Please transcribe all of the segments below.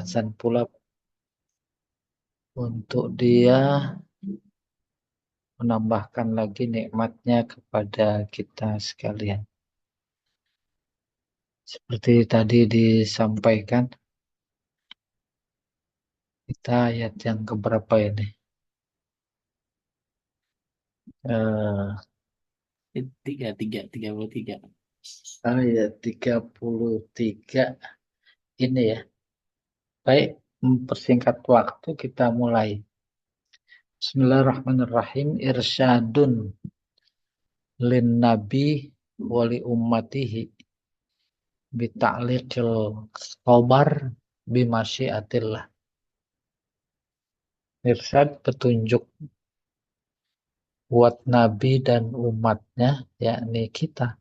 azan pula untuk dia menambahkan lagi nikmatnya kepada kita sekalian. Seperti tadi disampaikan, kita ayat yang keberapa ini? Tiga puluh tiga. Ayat 33 ini ya. Baik, mempersingkat waktu kita mulai. Bismillahirrahmanirrahim. Irsyadun lin nabi wali ummatihi bita'liqil khobar bimasyiatillah. Irsyad petunjuk buat nabi dan umatnya, yakni kita,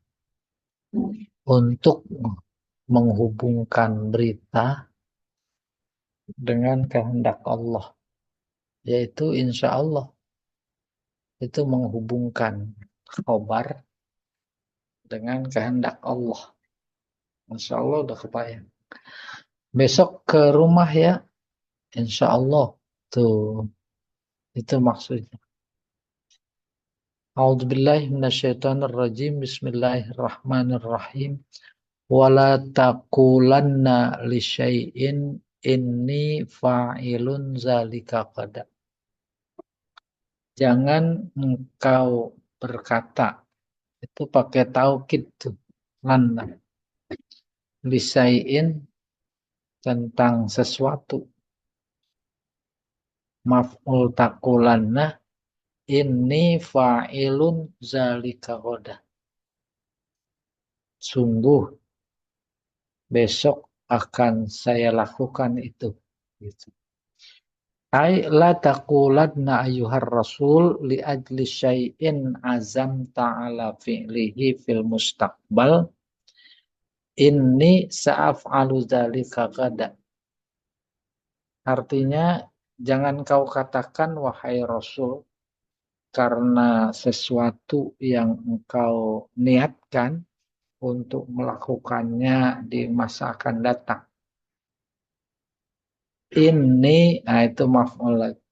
untuk menghubungkan berita dengan kehendak Allah, yaitu insya Allah itu menghubungkan khobar dengan kehendak Allah. Insya Allah udah kebayang. Besok ke rumah ya, insya Allah. Tuh, itu maksudnya. A'udzubillahi minasyaitonirrajim. Bismillahirrahmanirrahim. Wala taqulanna li syai'in inni fa'ilun zalika qada. Jangan engkau berkata, itu pakai taukid tuh, lanna, li syai'in, tentang sesuatu. Maf'ul taqulanna inni fa'ilun zalika qada. Sungguh besok akan saya lakukan itu. Gitu. Ai la taqulanna ayyuhar rasul li ajli syai'in azam ta'ala fi'lihi fil mustaqbal inni sa'af'alu dzalika qada. Artinya jangan kau katakan wahai rasul karena sesuatu yang engkau niatkan untuk melakukannya di masa akan datang. Ini, nah itu maf'ul lagi.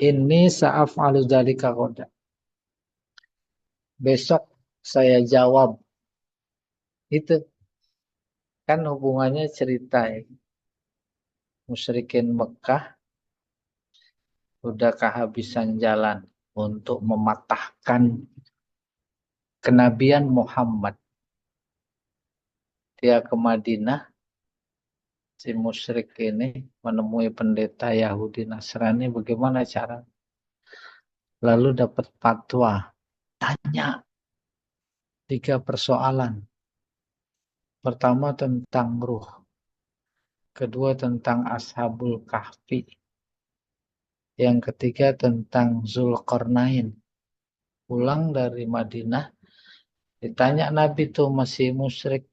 Ini sa'af'alu dzalika qada. Besok saya jawab. Itu kan hubungannya cerita ya. Musyrikin Mekah udah kehabisan jalan untuk mematahkan kenabian Muhammad. Dia ke Madinah, si musyrik ini menemui pendeta Yahudi Nasrani, bagaimana cara? Lalu dapat fatwa, tanya 3 persoalan. Pertama tentang ruh, kedua tentang Ashabul Kahfi, yang ketiga tentang Zulkarnain. Pulang dari Madinah, ditanya Nabi tuh masih musyrik.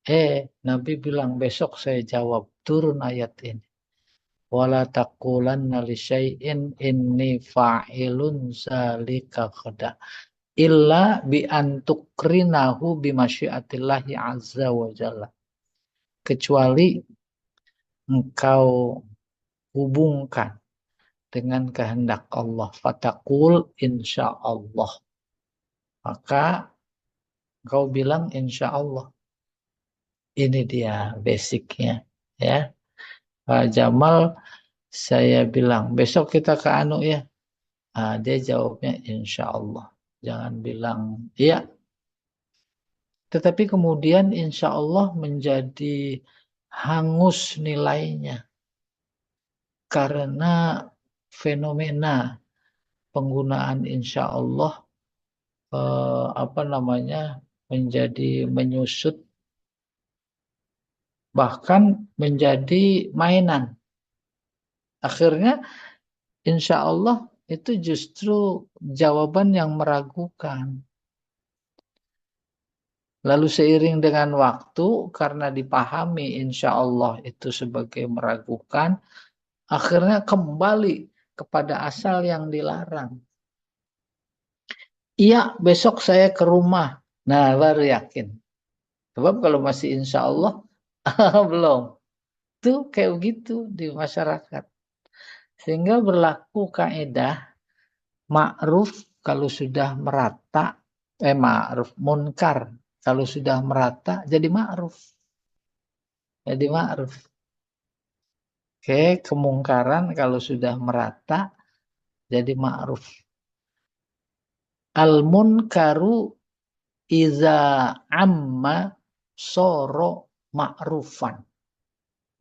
Nabi bilang besok saya jawab. Turun ayat ini. Wala taqulanna li syai'in inni fa'ilun zalika qada illa bi an tukrinahu bi masyiatillahi azza wa jalla. Kecuali engkau hubungkan dengan kehendak Allah. Fataqul insya Allah. Maka engkau bilang insya Allah. Ini dia basicnya. Ya, Pak Jamal, saya bilang besok kita ke Anu ya. Dia jawabnya insya Allah. Jangan bilang iya. Tetapi kemudian insya Allah menjadi hangus nilainya. Karena fenomena penggunaan insya Allah menjadi menyusut, bahkan menjadi mainan. Akhirnya insya Allah itu justru jawaban yang meragukan. Lalu seiring dengan waktu, karena dipahami insya Allah itu sebagai meragukan, akhirnya kembali kepada asal yang dilarang. Iya, besok saya ke rumah. Nah, baru yakin. Sebab kalau masih insya Allah, belum. itu kayak begitu di masyarakat. Sehingga berlaku kaidah ma'ruf kalau sudah merata, ma'ruf, munkar kalau sudah merata jadi ma'ruf. Jadi ma'ruf. Oke, kemungkaran kalau sudah merata jadi ma'ruf. Al-munkaru iza amma soro ma'rufan.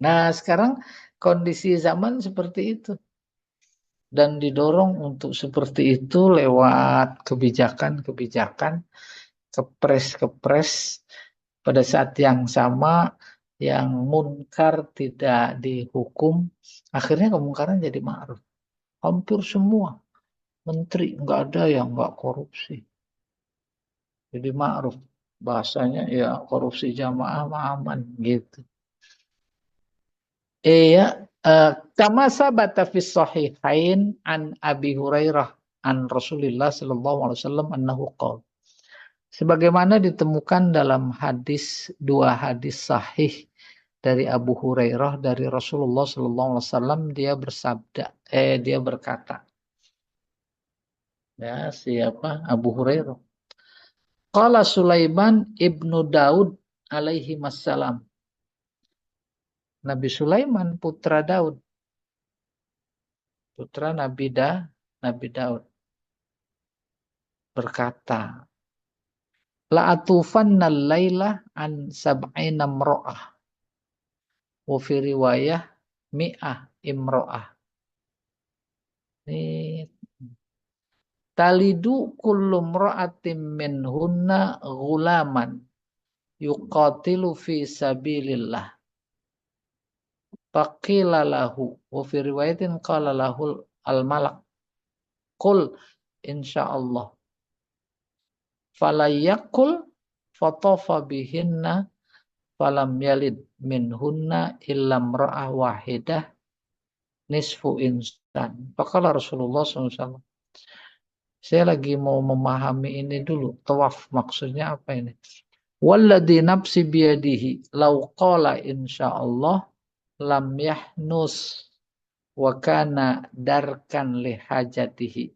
Nah, sekarang kondisi zaman seperti itu. Dan didorong untuk seperti itu lewat kebijakan-kebijakan, kepres-kepres pada saat yang sama yang munkar tidak dihukum, akhirnya kemungkaran jadi ma'ruf. Hampir semua menteri nggak ada yang nggak korupsi. Jadi ma'ruf. Bahasanya ya korupsi jamaah aman gitu. Iya, kama sabata fi sahihain an Abi Hurairah an Rasulillah sallallahu alaihi wasallam annahu qala. Sebagaimana ditemukan dalam dua hadis sahih dari Abu Hurairah dari Rasulullah sallallahu alaihi wasallam, dia berkata, ya siapa? Abu Hurairah. Qala Sulaiman ibnu Daud alaihi wassalam. Nabi Sulaiman putra Daud, putra Nabi Daud berkata, la atufanna laila an sab'ina mro'ah wa fi riwayah mi'ah imro'ah. Ini talidu kullu mra'atin minhunna ghulaman yuqatilu fi sabilillah. Faqila lahu wa fi riwayatin qala lahu al-malak qul insyaallah. Falayakul fatafa bihinna falam yalid minhunna illam ra'ah wahidah nisfu insan. Faqala Rasulullah SAW. Saya lagi mau memahami ini dulu. Tawaf maksudnya apa ini? Walladhi nafsi biyadihi law qala insyaallah lam yahnus wa kana darkan li hajatihi.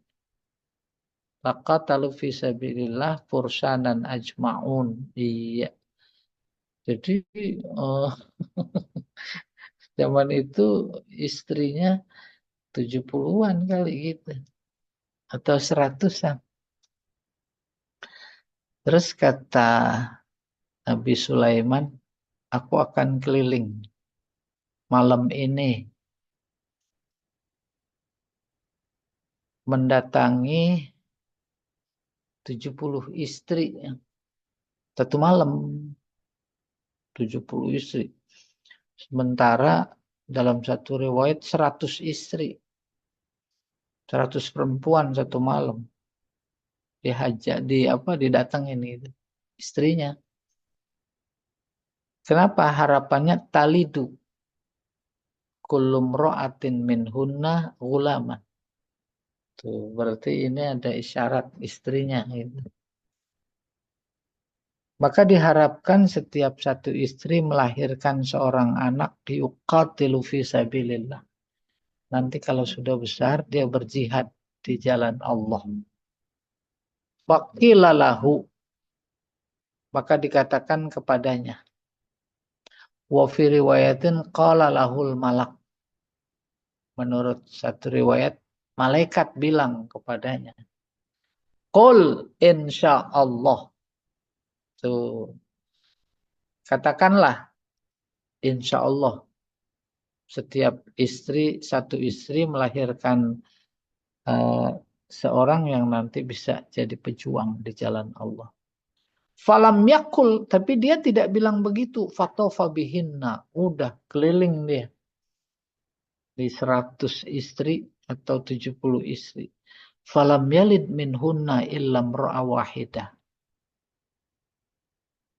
Faqatalu fi sabilillah fursanan ajma'un. Iya. Jadi zaman itu istrinya 70-an kali gitu. Atau 100-an. Terus kata Nabi Sulaiman, aku akan keliling malam ini mendatangi 70 istri. Satu malam 70 istri. Sementara dalam satu riwayat 100 istri. 100 perempuan satu malam. Didatangin itu istrinya. Kenapa harapannya talidu kullu mra'atin minhunna ghulaman. Tuh, berarti ini ada isyarat istrinya gitu. Maka diharapkan setiap satu istri melahirkan seorang anak yuqatilu fi sabilillah. Nanti kalau sudah besar dia berjihad di jalan Allah. Waqila lahu, maka dikatakan kepadanya. Wa fi riwayatin qala lahul malak. Menurut satu riwayat, malaikat bilang kepadanya. Qul insyaallah. Tuh. Katakanlah insyaallah. Setiap satu istri melahirkan seorang yang nanti bisa jadi pejuang di jalan Allah. Falam yakul, tapi dia tidak bilang begitu. Fatofa bihinna, udah keliling dia. Di 100 istri atau 70 istri. Falam yalid minhunna illam ra'a wahidah.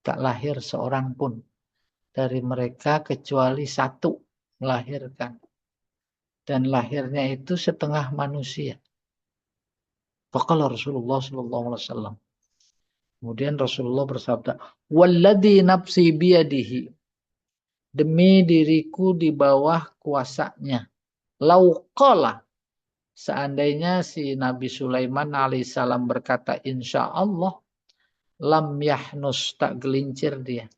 Tak lahir seorang pun dari mereka kecuali satu melahirkan. Dan lahirnya itu setengah manusia. Faqala Rasulullah sallallahu alaihi wasallam. Kemudian Rasulullah bersabda, "Walladzi nafsi biyadihi." demi diriku di bawah kuasanya. Lauqala, seandainya si Nabi Sulaiman alaihissalam berkata insya Allah, lam yahnus, tak gelincir dia.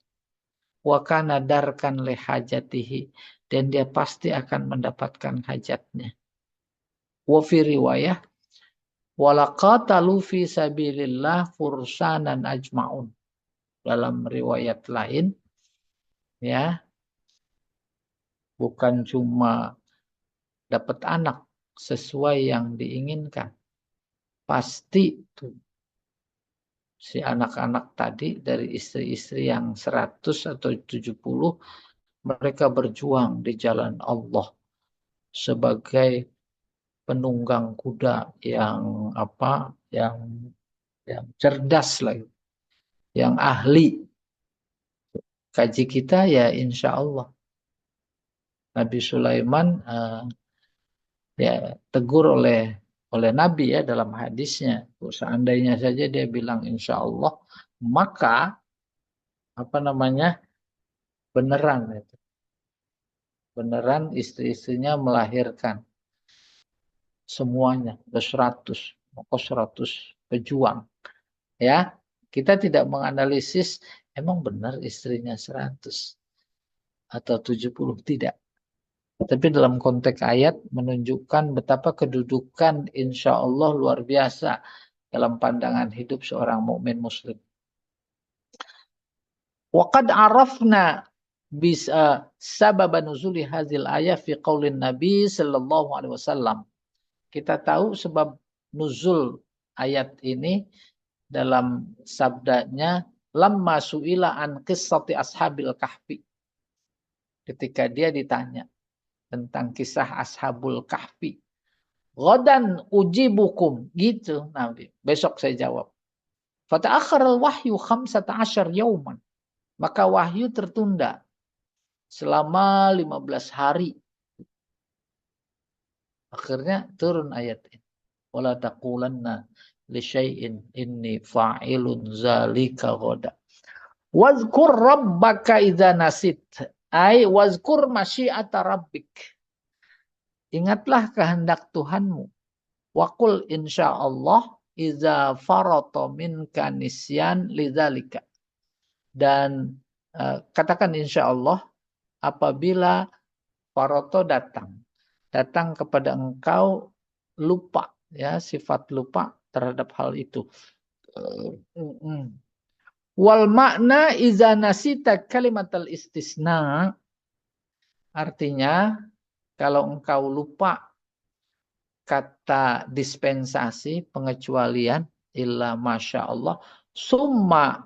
Wa kana darkan li hajatihi, dan dia pasti akan mendapatkan hajatnya. Wa fi riwayah, walaqatalu fi sabilillah fursanan ajmaun. Dalam riwayat lain, ya, bukan cuma dapat anak sesuai yang diinginkan. Pasti tuh si anak-anak tadi dari istri-istri yang 100 atau 70, mereka berjuang di jalan Allah sebagai penunggang kuda yang apa, yang cerdas lagi, yang ahli. Kaji kita ya insya Allah Nabi Sulaiman ya tegur oleh Nabi ya dalam hadisnya. Seandainya saja dia bilang insya Allah, maka apa namanya beneran itu, beneran istri-istrinya melahirkan semuanya, ada 100, maka 100 pejuang. Ya, kita tidak menganalisis emang benar istrinya 100 atau 70, tidak. Tapi dalam konteks ayat menunjukkan betapa kedudukan insya Allah luar biasa dalam pandangan hidup seorang mukmin muslim. Waqad arafna bisa sabab nuzuli hadhil ayat fi qaulin Nabi sallallahu alaihi wasallam. Kita tahu sebab nuzul ayat ini dalam sabdanya lamma suila an qissati ashabil kahfi. Ketika dia ditanya tentang kisah ashabul kahfi. Ghadan ujibukum, gitu Nabi. Besok saya jawab. Fata'akhir al-wahyu 15 yauman. Maka wahyu tertunda selama 15 hari. Akhirnya turun ayat ini. Wala taqulanna li syai'in inni fa'ilun zalika ghada. Wazkur rabbaka idza nasit. Ai wazkur masyiata rabbik. Ingatlah kehendak Tuhanmu. Waqul insyaallah iza farata minka nisyan lidzalika. Dan katakan insyaallah apabila faroto datang kepada engkau lupa, ya, sifat lupa terhadap hal itu. Wal makna iza nasita kalimatal istisna, artinya kalau engkau lupa kata dispensasi, pengecualian, illa masya Allah, summa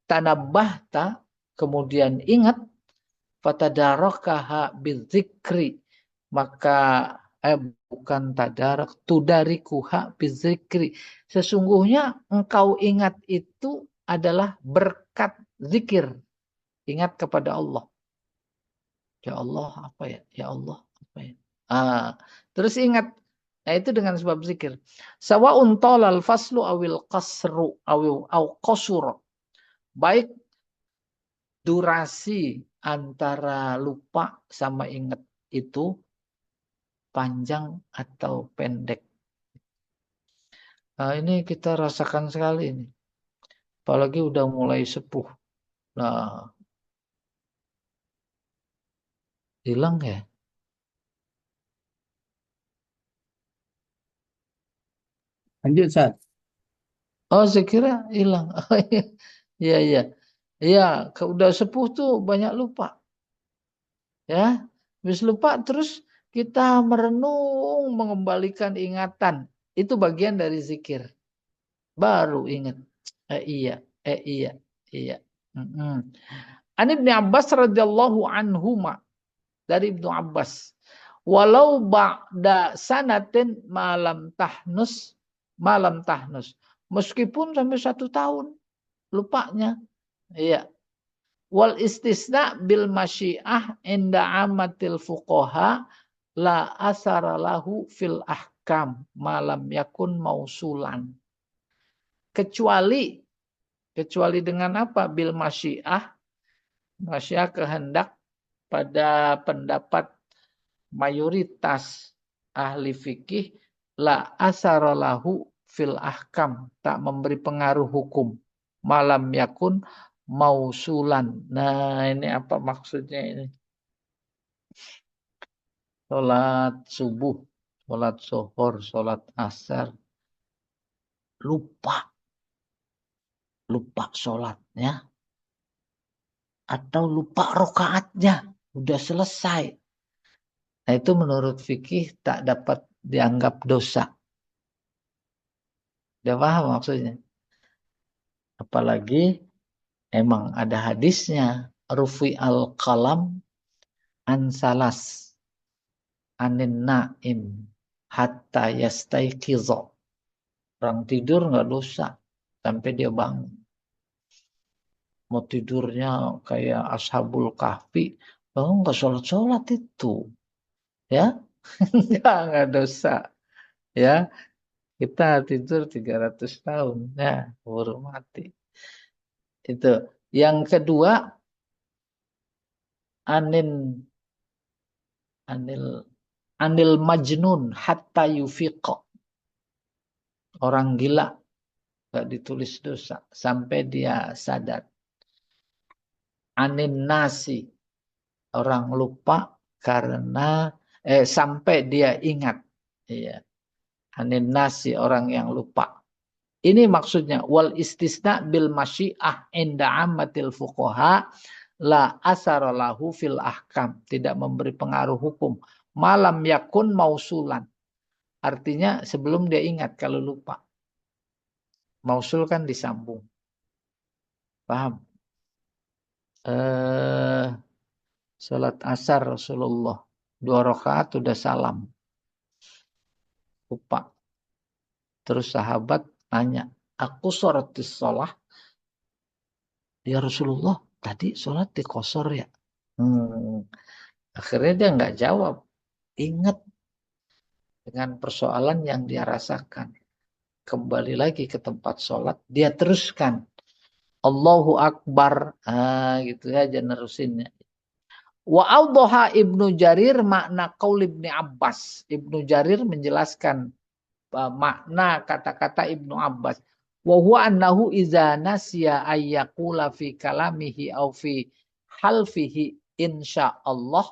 tanabbahta, kemudian ingat, fatadarokaha bizikri, maka bukan tadarak, tudarikuha bizikri, sesungguhnya engkau ingat itu adalah berkat zikir, ingat kepada Allah. Ya Allah apa ya? Ya Allah apa ya? Terus ingat. Nah, itu dengan sebab zikir. Sawa'un talal faslu awil qasru aw qasur. Baik durasi antara lupa sama ingat itu panjang atau pendek. Nah, ini kita rasakan sekali ini. Apalagi udah mulai sepuh. Nah, hilang ya? Lanjut, Ustaz. Oh, saya kira hilang. Iya, iya. Iya, udah sepuh tuh banyak lupa. Ya, habis lupa terus kita merenung, mengembalikan ingatan. Itu bagian dari zikir. Baru ingat. Iya, iya, iya. An Ibnu Abbas radhiyallahu anhuma, dari Ibnu Abbas. Walau ba'da sanatin malam tahnus. Meskipun sampai 1 tahun lupanya. Iya. Wal istisna bil masyiah inda amatil fuqaha la asara lahu fil ahkam malam yakun mausulan. Kecuali dengan apa? Bil masyiah, masyiah kehendak, pada pendapat mayoritas ahli fikih, la asaralahu fil ahkam, tak memberi pengaruh hukum, malam yakun mausulan. Nah, ini apa maksudnya ini? Sholat subuh, sholat zuhur, sholat asar, lupa sholatnya, atau lupa rokaatnya, udah selesai. Nah, itu menurut fikih tak dapat dianggap dosa. Udah paham maksudnya? Apalagi emang ada hadisnya, rufi al-qalam ansalas anin naim hatta yastaiqizo. Orang tidur nggak dosa sampai dia bangun. Mau tidurnya kayak ashabul kahfi, nggak sholat-sholat itu. Ya, nggak dosa. Ya, kita tidur 300 tahun. Ya, baru mati. Itu. Yang kedua, anil majnun hatta yufiqo. Orang gila nggak ditulis dosa sampai dia sadar. Anin nasi, orang lupa karena sampai dia ingat. Iya. Anin nasi, orang yang lupa. Ini maksudnya wal istisna bil masyiah inda ammatil fuqaha la asaralahu fil ahkam, tidak memberi pengaruh hukum, malam yakun mausulan. Artinya sebelum dia ingat kalau lupa. Mausul kan disambung. Paham? Salat asar Rasulullah 2 rakaat udah salam. Lupa. Terus sahabat tanya, aku sholatis sholah? Ya Rasulullah, tadi sholat dikosor ya? Akhirnya dia nggak jawab. Ingat dengan persoalan yang dia rasakan. Kembali lagi ke tempat sholat, dia teruskan. Allahu Akbar. Gitu aja nerusinnya. Wa awdaha Ibnu Jarir makna qaul Ibnu Abbas. Ibnu Jarir menjelaskan makna kata-kata Ibnu Abbas. Wa huwa annahu iza nasiya ayyaqula fi kalamihi au fi halfihi insyaallah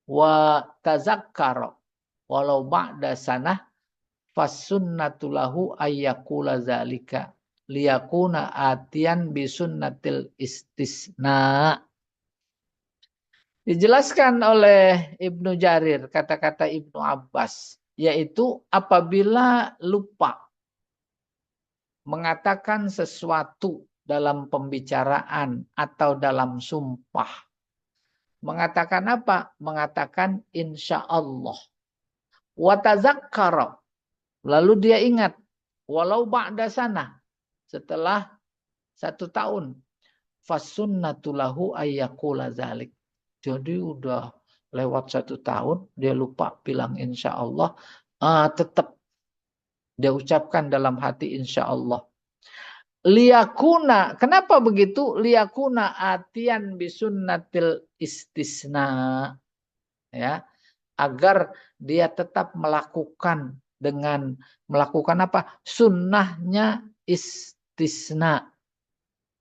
wa tazakkara walau ba'da sanah fasunnatu lahu ayyaqula zalika liyakuna atiyan bisunnatil istisna. Dijelaskan oleh Ibnu Jarir, kata-kata Ibnu Abbas, yaitu apabila lupa mengatakan sesuatu dalam pembicaraan atau dalam sumpah. Mengatakan apa? Mengatakan insya Allah. Wa tazakkara. Lalu dia ingat. Walau ba'da sana. Setelah 1 tahun. Fasunnatu lahu ayyaqula zalik. Jadi udah lewat 1 tahun. Dia lupa bilang insya Allah. Tetap dia ucapkan dalam hati insya Allah. Liyakuna, kenapa begitu? Liyakuna atiyan bisunnatil istisna. Ya, agar dia tetap melakukan dengan melakukan apa? Sunnahnya istisna.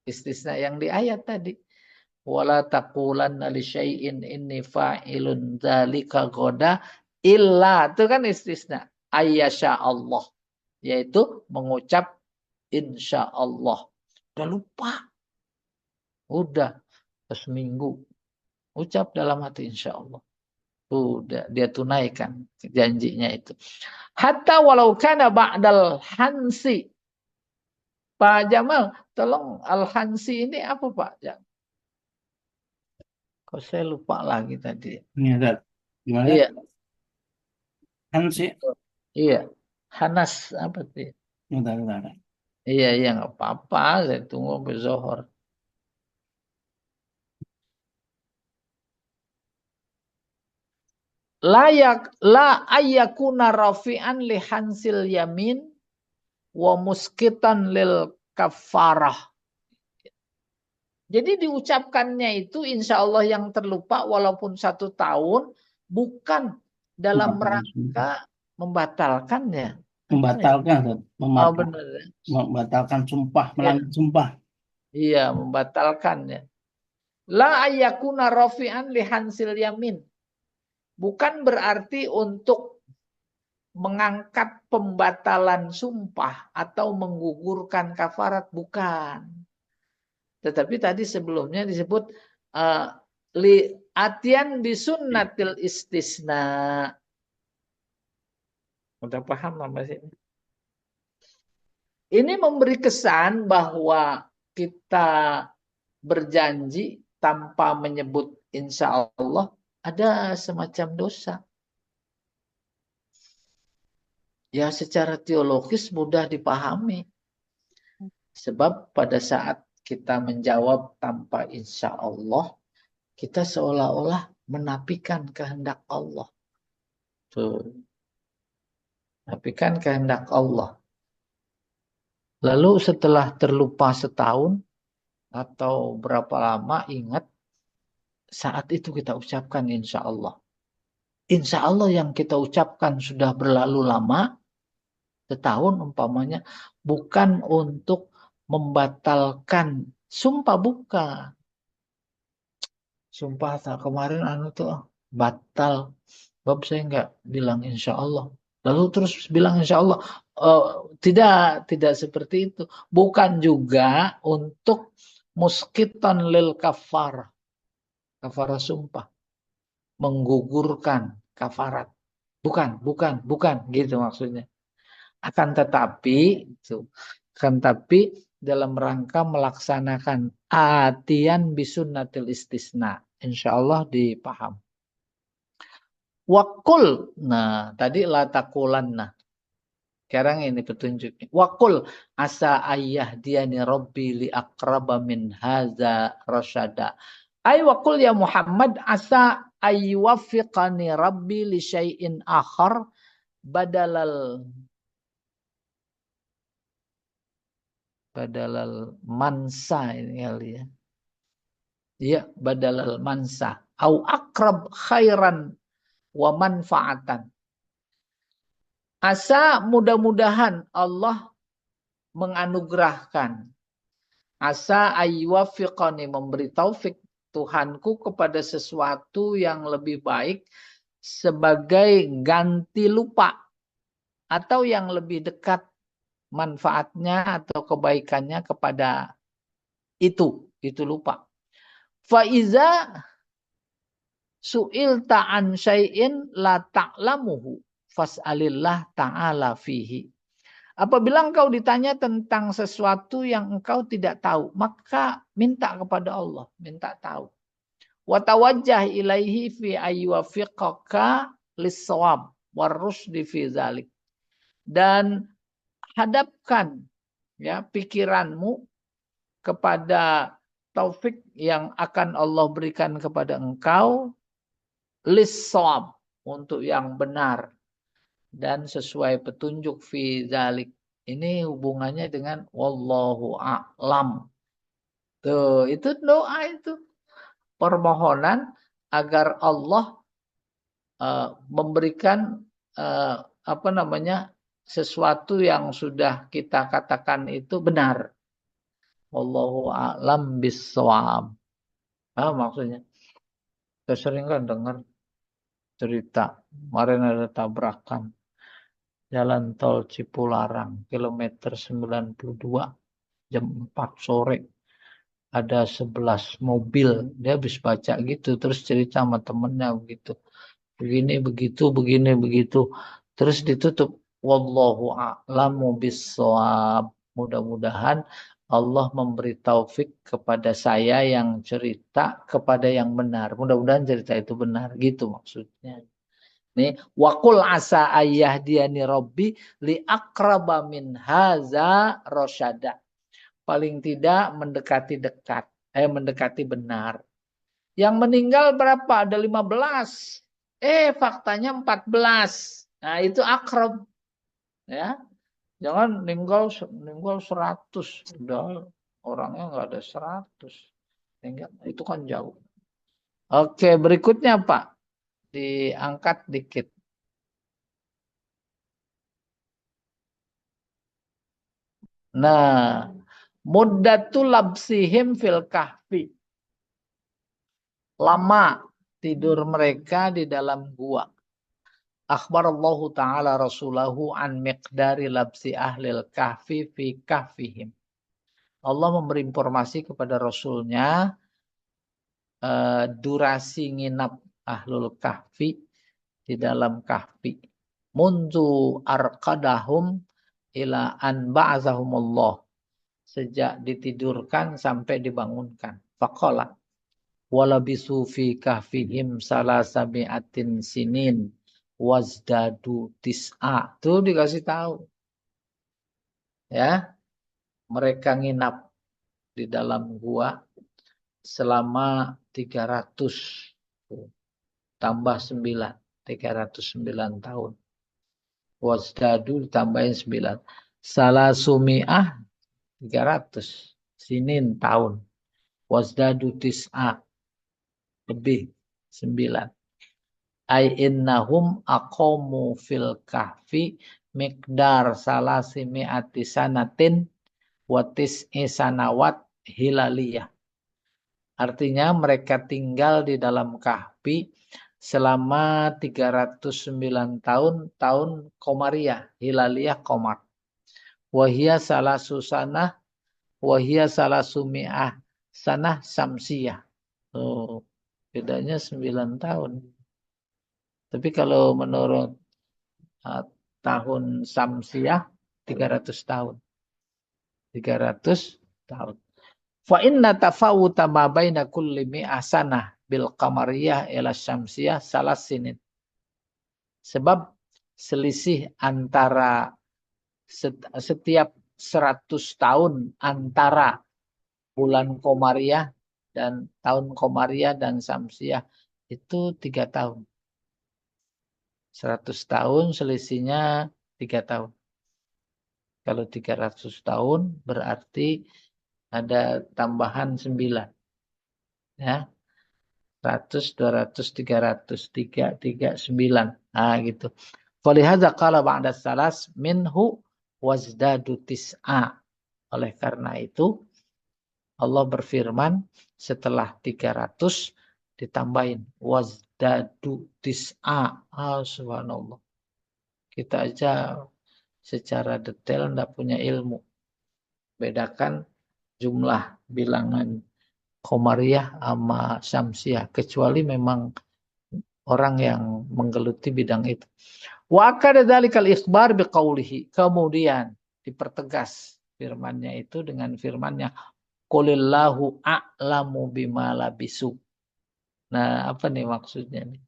Istisna yang di ayat tadi. Wala taqulanna li syai'in inni fa'ilun dzalika ghadan illa, itu kan istisna. Ayyasha Allah, yaitu mengucap insya Allah. Udah lupa. Udah seminggu. Ucap dalam hati insya Allah. Udah dia tunaikan janjinya itu. Hatta walau kana ba'dal hansi. Pak Jamal, tolong al-hansi ini apa Pak Jamal? Kok saya lupa lagi tadi. Ini ada. Gimana? Iya. Hansi. Iya. Hanas apa sih? Bentar. Iya, nggak apa-apa. Saya tunggu sampai zuhur. La ayyakuna rafi'an li hansil yamin wa muskitan lil kafarah. Jadi diucapkannya itu insya Allah yang terlupa walaupun 1 tahun bukan dalam Membatalkan sumpah. rangka membatalkannya. Apa ya? Membatalkan, Ustaz. Oh benar. Membatalkan sumpah, Ya, melanggar sumpah. iya membatalkannya. La ayyakuna rafi'an lihansil yamin. Bukan berarti untuk mengangkat pembatalan sumpah atau menggugurkan kafarat. Bukan. Tetapi tadi sebelumnya disebut uh, li atian bisunnatil istisna. Udah paham apa sih? Ini memberi kesan bahwa kita berjanji tanpa menyebut insya Allah ada semacam dosa. Ya secara teologis mudah dipahami. Sebab pada saat kita menjawab tanpa insya Allah, kita seolah-olah menafikan kehendak Allah. Tuh. Menafikan kehendak Allah. Lalu setelah terlupa setahun atau berapa lama ingat, saat itu kita ucapkan insya Allah. Insya Allah yang kita ucapkan sudah berlalu lama, setahun umpamanya, bukan untuk membatalkan sumpah, bukan. Sumpah tak kemarin tuh batal. Sebab saya nggak bilang insya Allah. Lalu terus bilang insya Allah. Tidak seperti itu. Bukan juga untuk muskiton lil kafar. Kafarah sumpah. Menggugurkan kafarat. Bukan. Gitu maksudnya. Akan tetapi dalam rangka melaksanakan atian bisunnatil istisna. Insya Allah dipaham. Wakul. Nah, tadi latakulan. Nah, sekarang ini petunjuknya. Wakul asa ayah diani robbi li akraba min haza rasyada. Ay wakul ya Muhammad asa aywafiqani rabbi li syai'in akhar badalal mansa ini kali ya. Iya, badalal mansa. Au akrab khairan wa manfaatan. Asa mudah-mudahan Allah menganugerahkan. Asa aywafiqani memberi taufik Tuhanku kepada sesuatu yang lebih baik sebagai ganti lupa atau yang lebih dekat manfaatnya atau kebaikannya kepada itu lupa. Faiza su'il ta'an syai'in la ta'lamuhu fas'alillah ta'ala fihi. Apabila engkau ditanya tentang sesuatu yang engkau tidak tahu, maka minta kepada Allah, minta tahu. Wa tawajjah ilaihi fi ayyuwafiqaka lis-shawab warusdi fi dzalik. Dan hadapkan ya pikiranmu kepada taufik yang akan Allah berikan kepada engkau lis-shawab untuk yang benar dan sesuai petunjuk fi dzalik. Ini hubungannya dengan wallahu a'lam. Tuh, itu doa itu. Permohonan agar Allah memberikan sesuatu yang sudah kita katakan itu benar. Wallahu a'lam bissawab. Maksudnya. Saya sering kan dengar cerita. Kemarin ada tabrakan. Jalan tol Cipularang, kilometer 92, jam 4 sore. Ada 11 mobil. Dia habis baca gitu. Terus cerita sama temennya begitu. Begini, begitu, begini, begitu. Terus ditutup. Wallahu a'lamu bissawab. Mudah-mudahan Allah memberi taufik kepada saya yang cerita kepada yang benar. Mudah-mudahan cerita itu benar. Gitu maksudnya. Nih, wakul asa ayah diani robbi li akraba min haza rosyada. Paling tidak mendekati mendekati benar. Yang meninggal berapa? Ada 15. Faktanya 14. Nah, itu akrab. Ya. Jangan meninggal 100. Udah orangnya nggak ada 100. Enggak, itu kan jauh. Oke, berikutnya Pak. Diangkat dikit. Nah, muddatul labsihim fil kahfi. Lama tidur mereka di dalam gua. Akhbarallahu ta'ala rasulahu an miqdari labsi ahlil kahfi fi kahfihim. Allah memberi informasi kepada Rasulnya durasi nginap ahlul kahfi di dalam kahfi. Mundu arqadahum ila an ba'zahumullah. Sejak ditidurkan sampai dibangunkan. Faqala walabisu fi kahfihim salasabi'atin sinin wazdadu tis'a. Tuh dikasih tahu. Ya, mereka nginap di dalam gua selama 300 tambah 9, 309 tahun. Wazdadu tambahin 9. Salasumi'ah 300 sinin tahun. Wazdadu tis'a lebih 9. Ai innahum aqamu fil kahfi miqdar salasimi'ati sanatin wa tis'i sanawat hilaliyah. Artinya mereka tinggal di dalam kahfi selama 309 tahun, tahun Komariah, Hilaliyah Komar. Wahia salasu sanah, wahia salasumi'ah sanah samsiyah. Oh, bedanya 9 tahun. Tapi kalau menurut tahun samsiyah 300 tahun. 300 tahun. Fa inna tafawuta ma baina kulli mi'ah sanah bil qamariyah ila syamsiyah salasinin. Sebab selisih antara setiap 100 tahun antara bulan Komariah dan tahun Komariah dan Samsiah itu 3 tahun. 100 tahun selisihnya 3 tahun. Kalau 300 tahun berarti ada tambahan 9. Ya. 100, 200, 300, 3, 3, 9. Nah gitu. Falihadza qala ba'da salas minhu wazdadu tis'a. Oleh karena itu Allah berfirman setelah 300 ditambahin wazdadu tis'a. Subhanallah. Kita aja secara detail tidak punya ilmu. Bedakan jumlah bilangan Komariah sama Syamsiah. Kecuali memang orang yang menggeluti bidang itu. Wa akada dzalikal ikhbar biqaulihi. Kemudian dipertegas firman-Nya itu dengan firman-Nya qulillahu a'lamu bima labisu. Nah, apa nih maksudnya nih?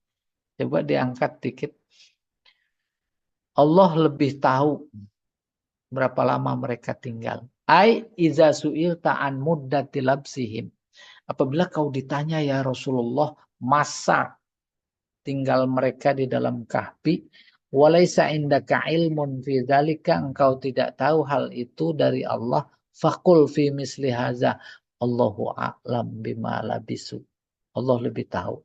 Coba diangkat dikit. Allah lebih tahu berapa lama mereka tinggal. Ai iza su'ilta an muddati labsihim. Apabila kau ditanya ya Rasulullah masa tinggal mereka di dalam kahfi, walaisa indaka ilmun fi dzalika, engkau tidak tahu hal itu dari Allah, faqul fi misli haza Allahu a'lam bima labisu. Allah lebih tahu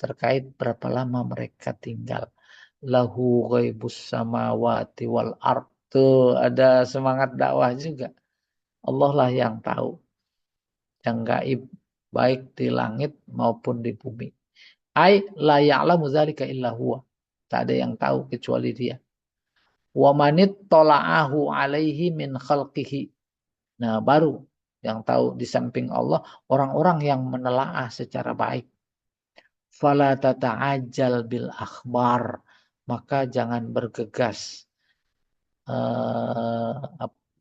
terkait berapa lama mereka tinggal. Lahu ghaibus samawati wal ard. Tuh ada semangat dakwah juga. Allah lah yang tahu yang gaib baik di langit maupun di bumi. Ai la ya'lamu dzalika illa huwa. Tak ada yang tahu kecuali Dia. Wa manit tala'ahu alaihi min khalqihi. Nah, baru yang tahu di samping Allah orang-orang yang menelaah secara baik. Fala tata'ajjal bil akhbar. Maka jangan bergegas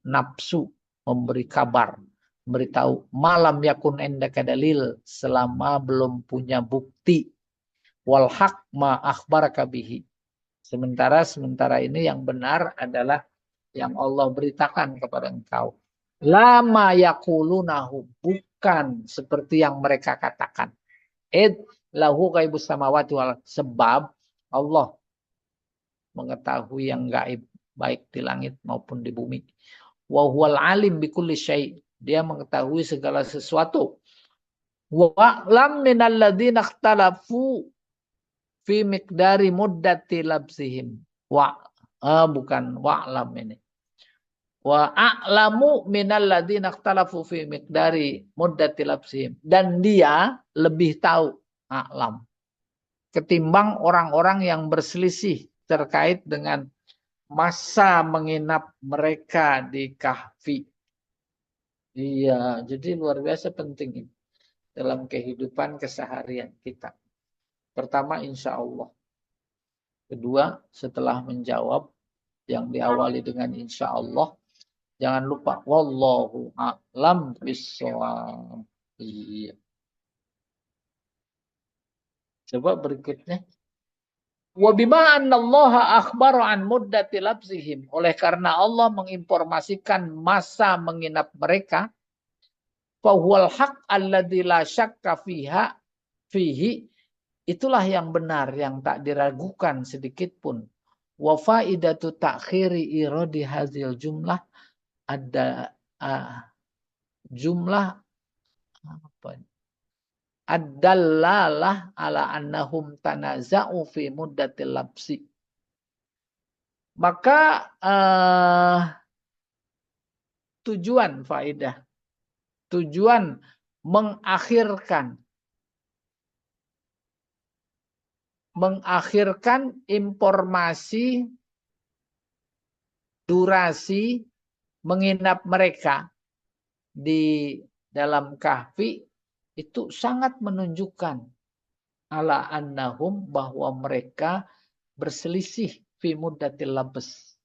nafsu memberi kabar, memberitahu malam yakun endaka dalil selama belum punya bukti. Wal haq ma akhbaraka bihi. Sementara ini yang benar adalah yang Allah beritakan kepada engkau. Lama yaqulunahu, bukan seperti yang mereka katakan. Lahu ghaibus samawati wal, sebab Allah mengetahui yang gaib baik di langit maupun di bumi. Wa huwal alim bikulli syai', Dia mengetahui segala sesuatu. Wa'lam minalladzina ikhtalafu fi miqdari muddati labsihim. Bukan wa'lam ini. Wa a'lamu minalladzina ikhtalafu fi miqdari muddati labsihim. Dan dia lebih tahu, a'lam, ketimbang orang-orang yang berselisih terkait dengan masa menginap mereka di kahfi. Iya, jadi luar biasa penting ini dalam kehidupan keseharian kita. Pertama, insya Allah. Kedua, setelah menjawab yang diawali dengan insya Allah, jangan lupa wallahu a'lam bishawab. Iya. Coba berikutnya. Wa bima annallaha akhbara an muddati labsihim. Oleh karena Allah menginformasikan masa menginap mereka, fahuwal haq alladzi la syakka fihi, itulah yang benar yang tak diragukan sedikit pun. Wa faidatu ta'khiri iradi hazil jumlah, ada jumlah apa? Ad-dallalah ala annahum tanaza'u fi muddatil labsi. Maka tujuan faedah, tujuan mengakhirkan informasi durasi menginap mereka di dalam kahfi itu sangat menunjukkan ala annahum, bahwa mereka berselisih fi muddatil labs.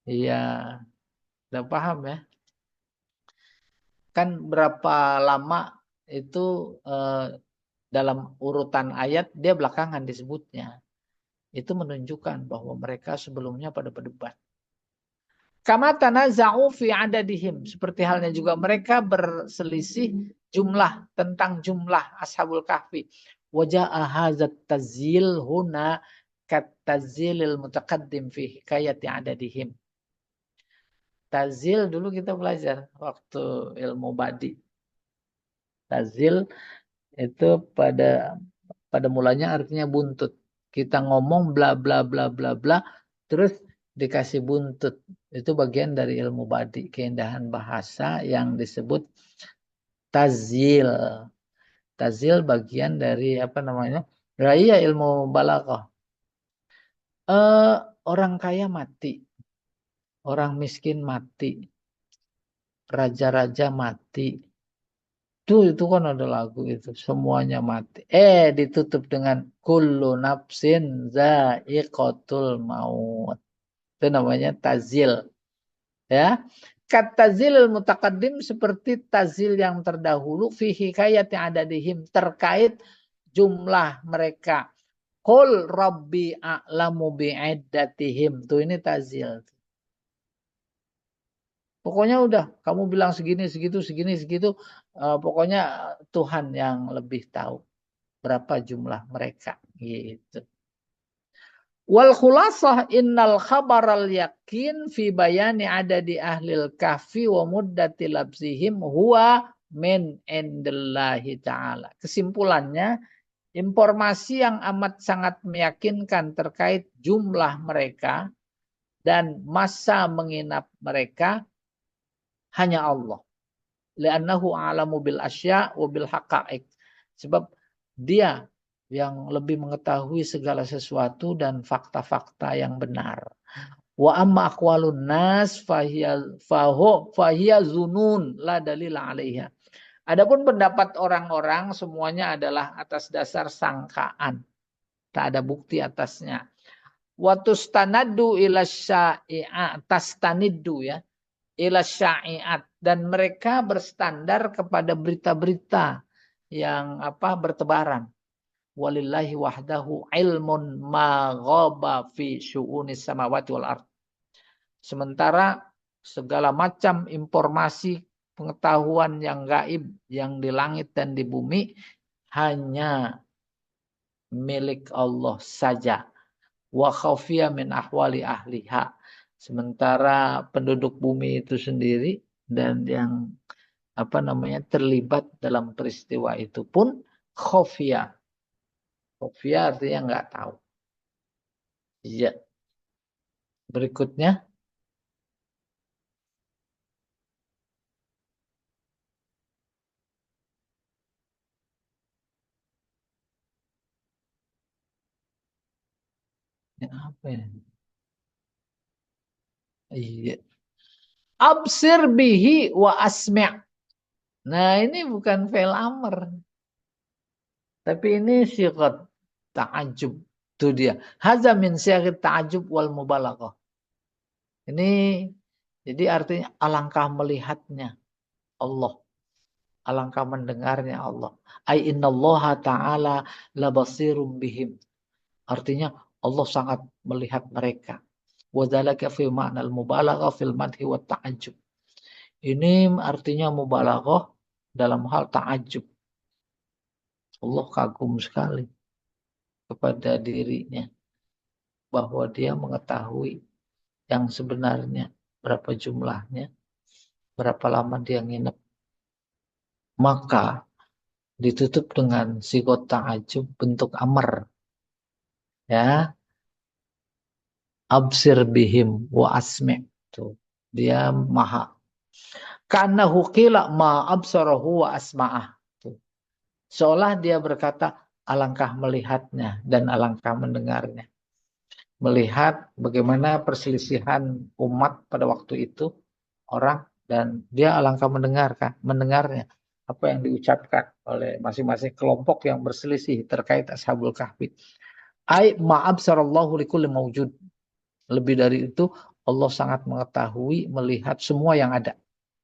Iya, udah paham ya? Kan berapa lama itu dalam urutan ayat dia belakangan disebutnya. Itu menunjukkan bahwa mereka sebelumnya pada berdebat. Kama tanaza'u fi adadihim, seperti halnya juga mereka berselisih jumlah, tentang jumlah ashabul kahfi. Waja'a hadzat tazil huna kat tazilil mutaqaddim fi hikayati adadihim. Tazil dulu kita belajar waktu ilmu badi. Tazil itu pada mulanya artinya buntut. Kita ngomong bla bla bla bla bla, terus dikasih buntut. Itu bagian dari ilmu badi, keindahan bahasa yang disebut tazil. Tazil bagian dari apa namanya? Raya ilmu balaghah. Orang kaya mati, orang miskin mati, raja-raja mati. Itu kan ada lagu itu, semuanya mati. Ditutup dengan kullu nafsin za'iqatul maut. Itu namanya tazil. Ya. Kat tazilil mutaqaddim, seperti tazil yang terdahulu fi hikayati adadihim, terkait jumlah mereka. Qul rabbi a'lamu bi'iddatihim. Tuh ini tazil. Pokoknya udah, kamu bilang segini, segitu, segini, segitu. Pokoknya Tuhan yang lebih tahu berapa jumlah mereka. Gitu. Wal khulasah innal khabaral yakin fi bayani adadi ahlil kahfi wa muddati labsihim huwa min indillahi ta'ala. Kesimpulannya, informasi yang amat sangat meyakinkan terkait jumlah mereka dan masa menginap mereka hanya Allah. Li'annahu a'lamu bil asya' wa bil haqa'iq. Sebab dia yang lebih mengetahui segala sesuatu dan fakta-fakta yang benar. Wa amma aqwalun nas fahiya zunun la dalil 'alaiha. Adapun pendapat orang-orang semuanya adalah atas dasar sangkaan. Tak ada bukti atasnya. Wa tustanaddu ila syai'at, tastaniddu ya, ila syai'at, dan mereka berstandar kepada berita-berita yang bertebaran. Walillahi wahdahu ilmun ma ghaba fi syu'unis samawati wal ard. Sementara segala macam informasi pengetahuan yang gaib yang di langit dan di bumi hanya milik Allah saja. Wa khafiya min ahwali ahliha. Sementara penduduk bumi itu sendiri dan yang apa namanya terlibat dalam peristiwa itu pun khofia. Khofia artinya nggak tahu. Iya. Berikutnya, ya apa ya? Iya. Absir bihi wa asmi'. Nah, ini bukan fi'il amr, tapi ini sigat ta'ajub. Itu dia. Hadza min sigat ta'ajub wal mubalaghah. Ini jadi artinya alangkah melihatnya Allah, alangkah mendengarnya Allah. Ai innallaha ta'ala labasirum bihim. Artinya Allah sangat melihat mereka. Wa dzalika fi ma'nal mubalaghah fil madhi wa ta'ajjub. Ini artinya mubalaghah dalam hal ta'ajub. Allah kagum sekali kepada dirinya bahwa dia mengetahui yang sebenarnya, berapa jumlahnya, berapa lama dia nginep. Maka ditutup dengan sigot ta'ajub bentuk amr. Ya, absir bihim wa asmi'. Tuh. Dia maha. Karena hukila ma absarahu wa asma'ah. Tuh. Seolah dia berkata, alangkah melihatnya dan alangkah mendengarnya. Melihat bagaimana perselisihan umat pada waktu itu, orang, dan dia alangkah mendengarnya. Apa yang diucapkan oleh masing-masing kelompok yang berselisih terkait Ashabul Kahfi. Ai ma'absarallahu likulli mawjud. Lebih dari itu, Allah sangat mengetahui, melihat semua yang ada.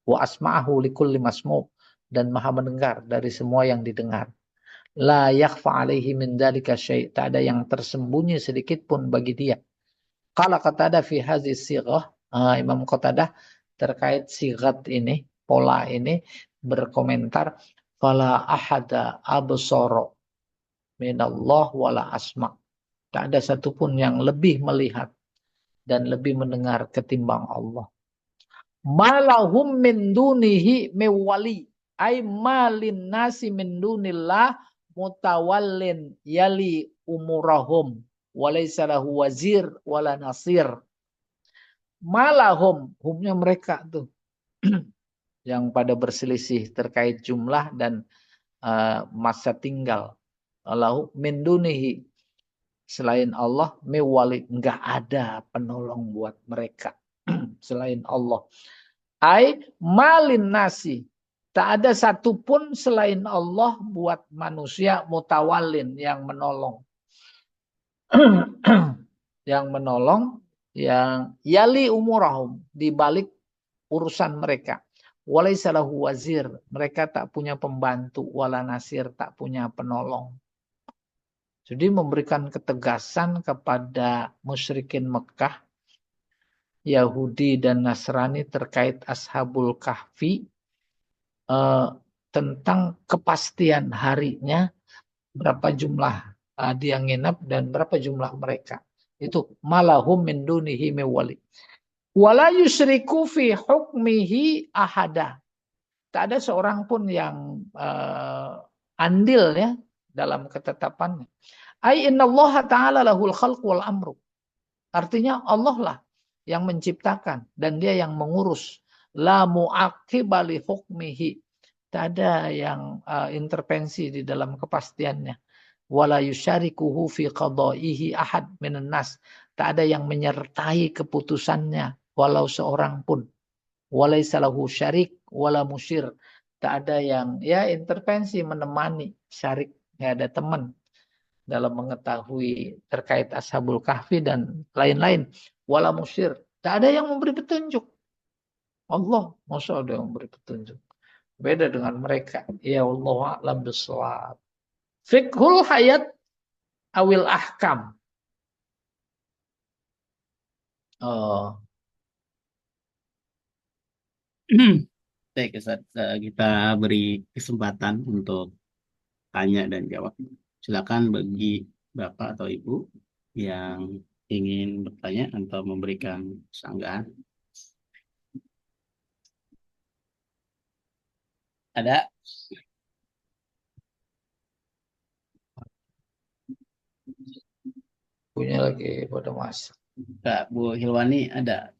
Wa asma'ahu likulli masmu'. Dan maha mendengar dari semua yang didengar. La yakhfa alaihi min dzalika syai'. Tak ada yang tersembunyi sedikit pun bagi dia. Qala Qatadah fi hadhihi sighah, Imam Qatadah terkait sigat ini, pola ini berkomentar, fala ahada absara minallah wala asma'. Tak ada satupun yang lebih melihat dan lebih mendengar ketimbang Allah. Malahum min dunihi mewali. Ay malin nasi min dunillah mutawallin yali umurahum. Walaysa lahu wazir wala nasir. Malahum, humnya mereka tuh. Yang pada berselisih terkait jumlah dan masa tinggal. Lahu min dunihi. Selain Allah, mewali. Enggak ada penolong buat mereka. Selain Allah. Ai malin nasi. Tak ada satupun selain Allah buat manusia mutawalin yang menolong. Yang menolong, yang yali umurahum. Di balik urusan mereka. Walaysa lahu wazir. Mereka tak punya pembantu. Wala nasir, tak punya penolong. Jadi memberikan ketegasan kepada musyrikin Mekah, Yahudi dan Nasrani terkait Ashabul Kahfi, tentang kepastian harinya, berapa jumlah dia nginep dan berapa jumlah mereka. Itu malahum min dunihi mewali. Wala yusyriku fi hukmihi ahada. Tak ada seorang pun yang andil ya dalam ketetapannya. Ai innallaha ta'ala lahul khalq wal amru. Artinya Allah lah yang menciptakan dan dia yang mengurus. La mu'aqiba li hukmihi. Tak ada yang intervensi di dalam kepastiannya. Wala yusyarikuhu fi qada'ihi ahad minan nas. Tak ada yang menyertai keputusannya walau seorang pun. Walaysa lahu syarik wala musyir. Tak ada yang ya intervensi menemani syarik, ya ada teman dalam mengetahui terkait Ashabul Kahfi dan lain-lain. Wala musyir. Tak ada yang memberi petunjuk. Allah, masa ada yang memberi petunjuk. Beda dengan mereka. Ya Allah a'lam bishawab. Fiqhul hayat awil ahkam. Oh, Baik, Ustaz. Kita beri kesempatan untuk tanya dan jawab. Silakan bagi Bapak atau Ibu yang ingin bertanya atau memberikan sanggahan. Ada? Punya lagi pada masa. Kak Bu Hilwani ada?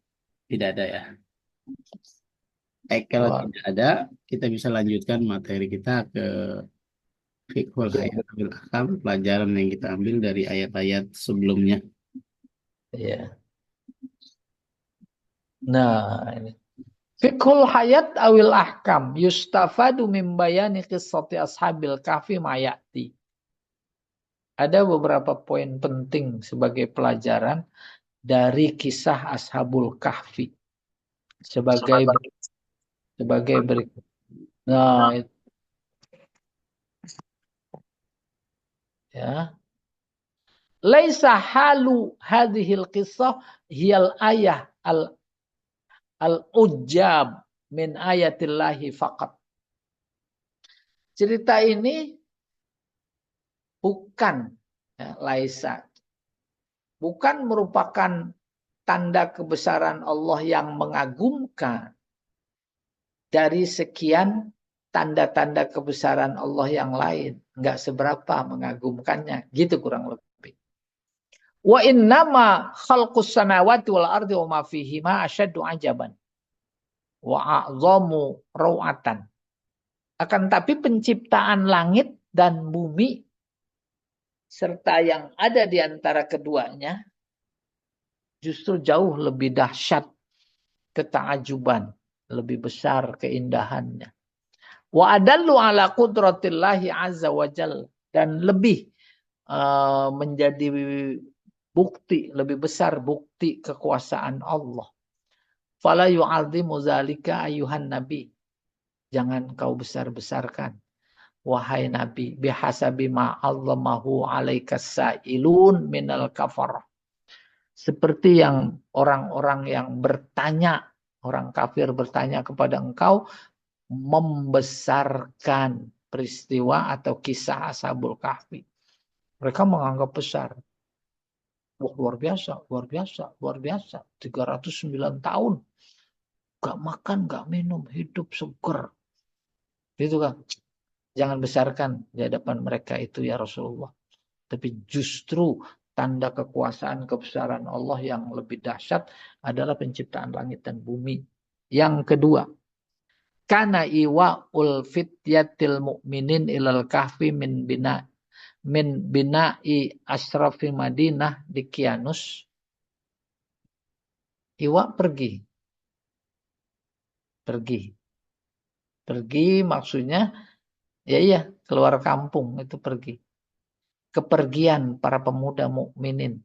Tidak ada ya. Kalau Wah, tidak ada, kita bisa lanjutkan materi kita ke Fiqhul Hayat Bil Ahkam, pelajaran yang kita ambil dari ayat-ayat sebelumnya. iya. Nah, ini. Fiqhul hayat awil ahkam yustafadu min bayani qissati ashabil kahfi mayati. Ada beberapa poin penting sebagai pelajaran dari kisah ashabul kahfi sebagai sebagai berikut. Nah, itu ya. Laisa halu hadhil qissah hiyal ayah al-ujjab min ayatillahi faqat. Cerita ini bukan ya, laisa, bukan merupakan tanda kebesaran Allah yang mengagumkan dari sekian tanda-tanda kebesaran Allah yang lain. Enggak seberapa mengagumkannya. Gitu kurang lebih. Wa innama khalqus samawati wal ardi wa ma fihima asyaddu ajaban wa a'zamu rawatan. Akan tapi penciptaan langit dan bumi serta yang ada di antara keduanya justru jauh lebih dahsyat ketaajuban, lebih besar keindahannya. Wa adallu ala qudratillahi azza wa jalla, dan lebih menjadi bukti, lebih besar bukti kekuasaan Allah. Fala yu'adzimu zalika ayuhan nabi. Jangan kau besar-besarkan wahai nabi bihasabi ma'allamahu alaikas sa'ilun minal kafarah. Seperti yang orang-orang yang bertanya, orang kafir bertanya kepada engkau, membesarkan peristiwa atau kisah Ashabul Kahfi. Mereka menganggap besar. Wah, luar biasa, luar biasa, luar biasa. 309 tahun. Gak makan, gak minum, hidup seger. Gitu kan. Jangan besarkan di hadapan mereka itu ya Rasulullah. Tapi justru tanda kekuasaan kebesaran Allah yang lebih dahsyat adalah penciptaan langit dan bumi. Yang kedua, kana iwa ul fityatil mu'minin ilal kahfi min bina'i asrafi Madinah di Kianus. Iwa pergi. Pergi maksudnya ya iya keluar kampung itu pergi. Kepergian para pemuda mukminin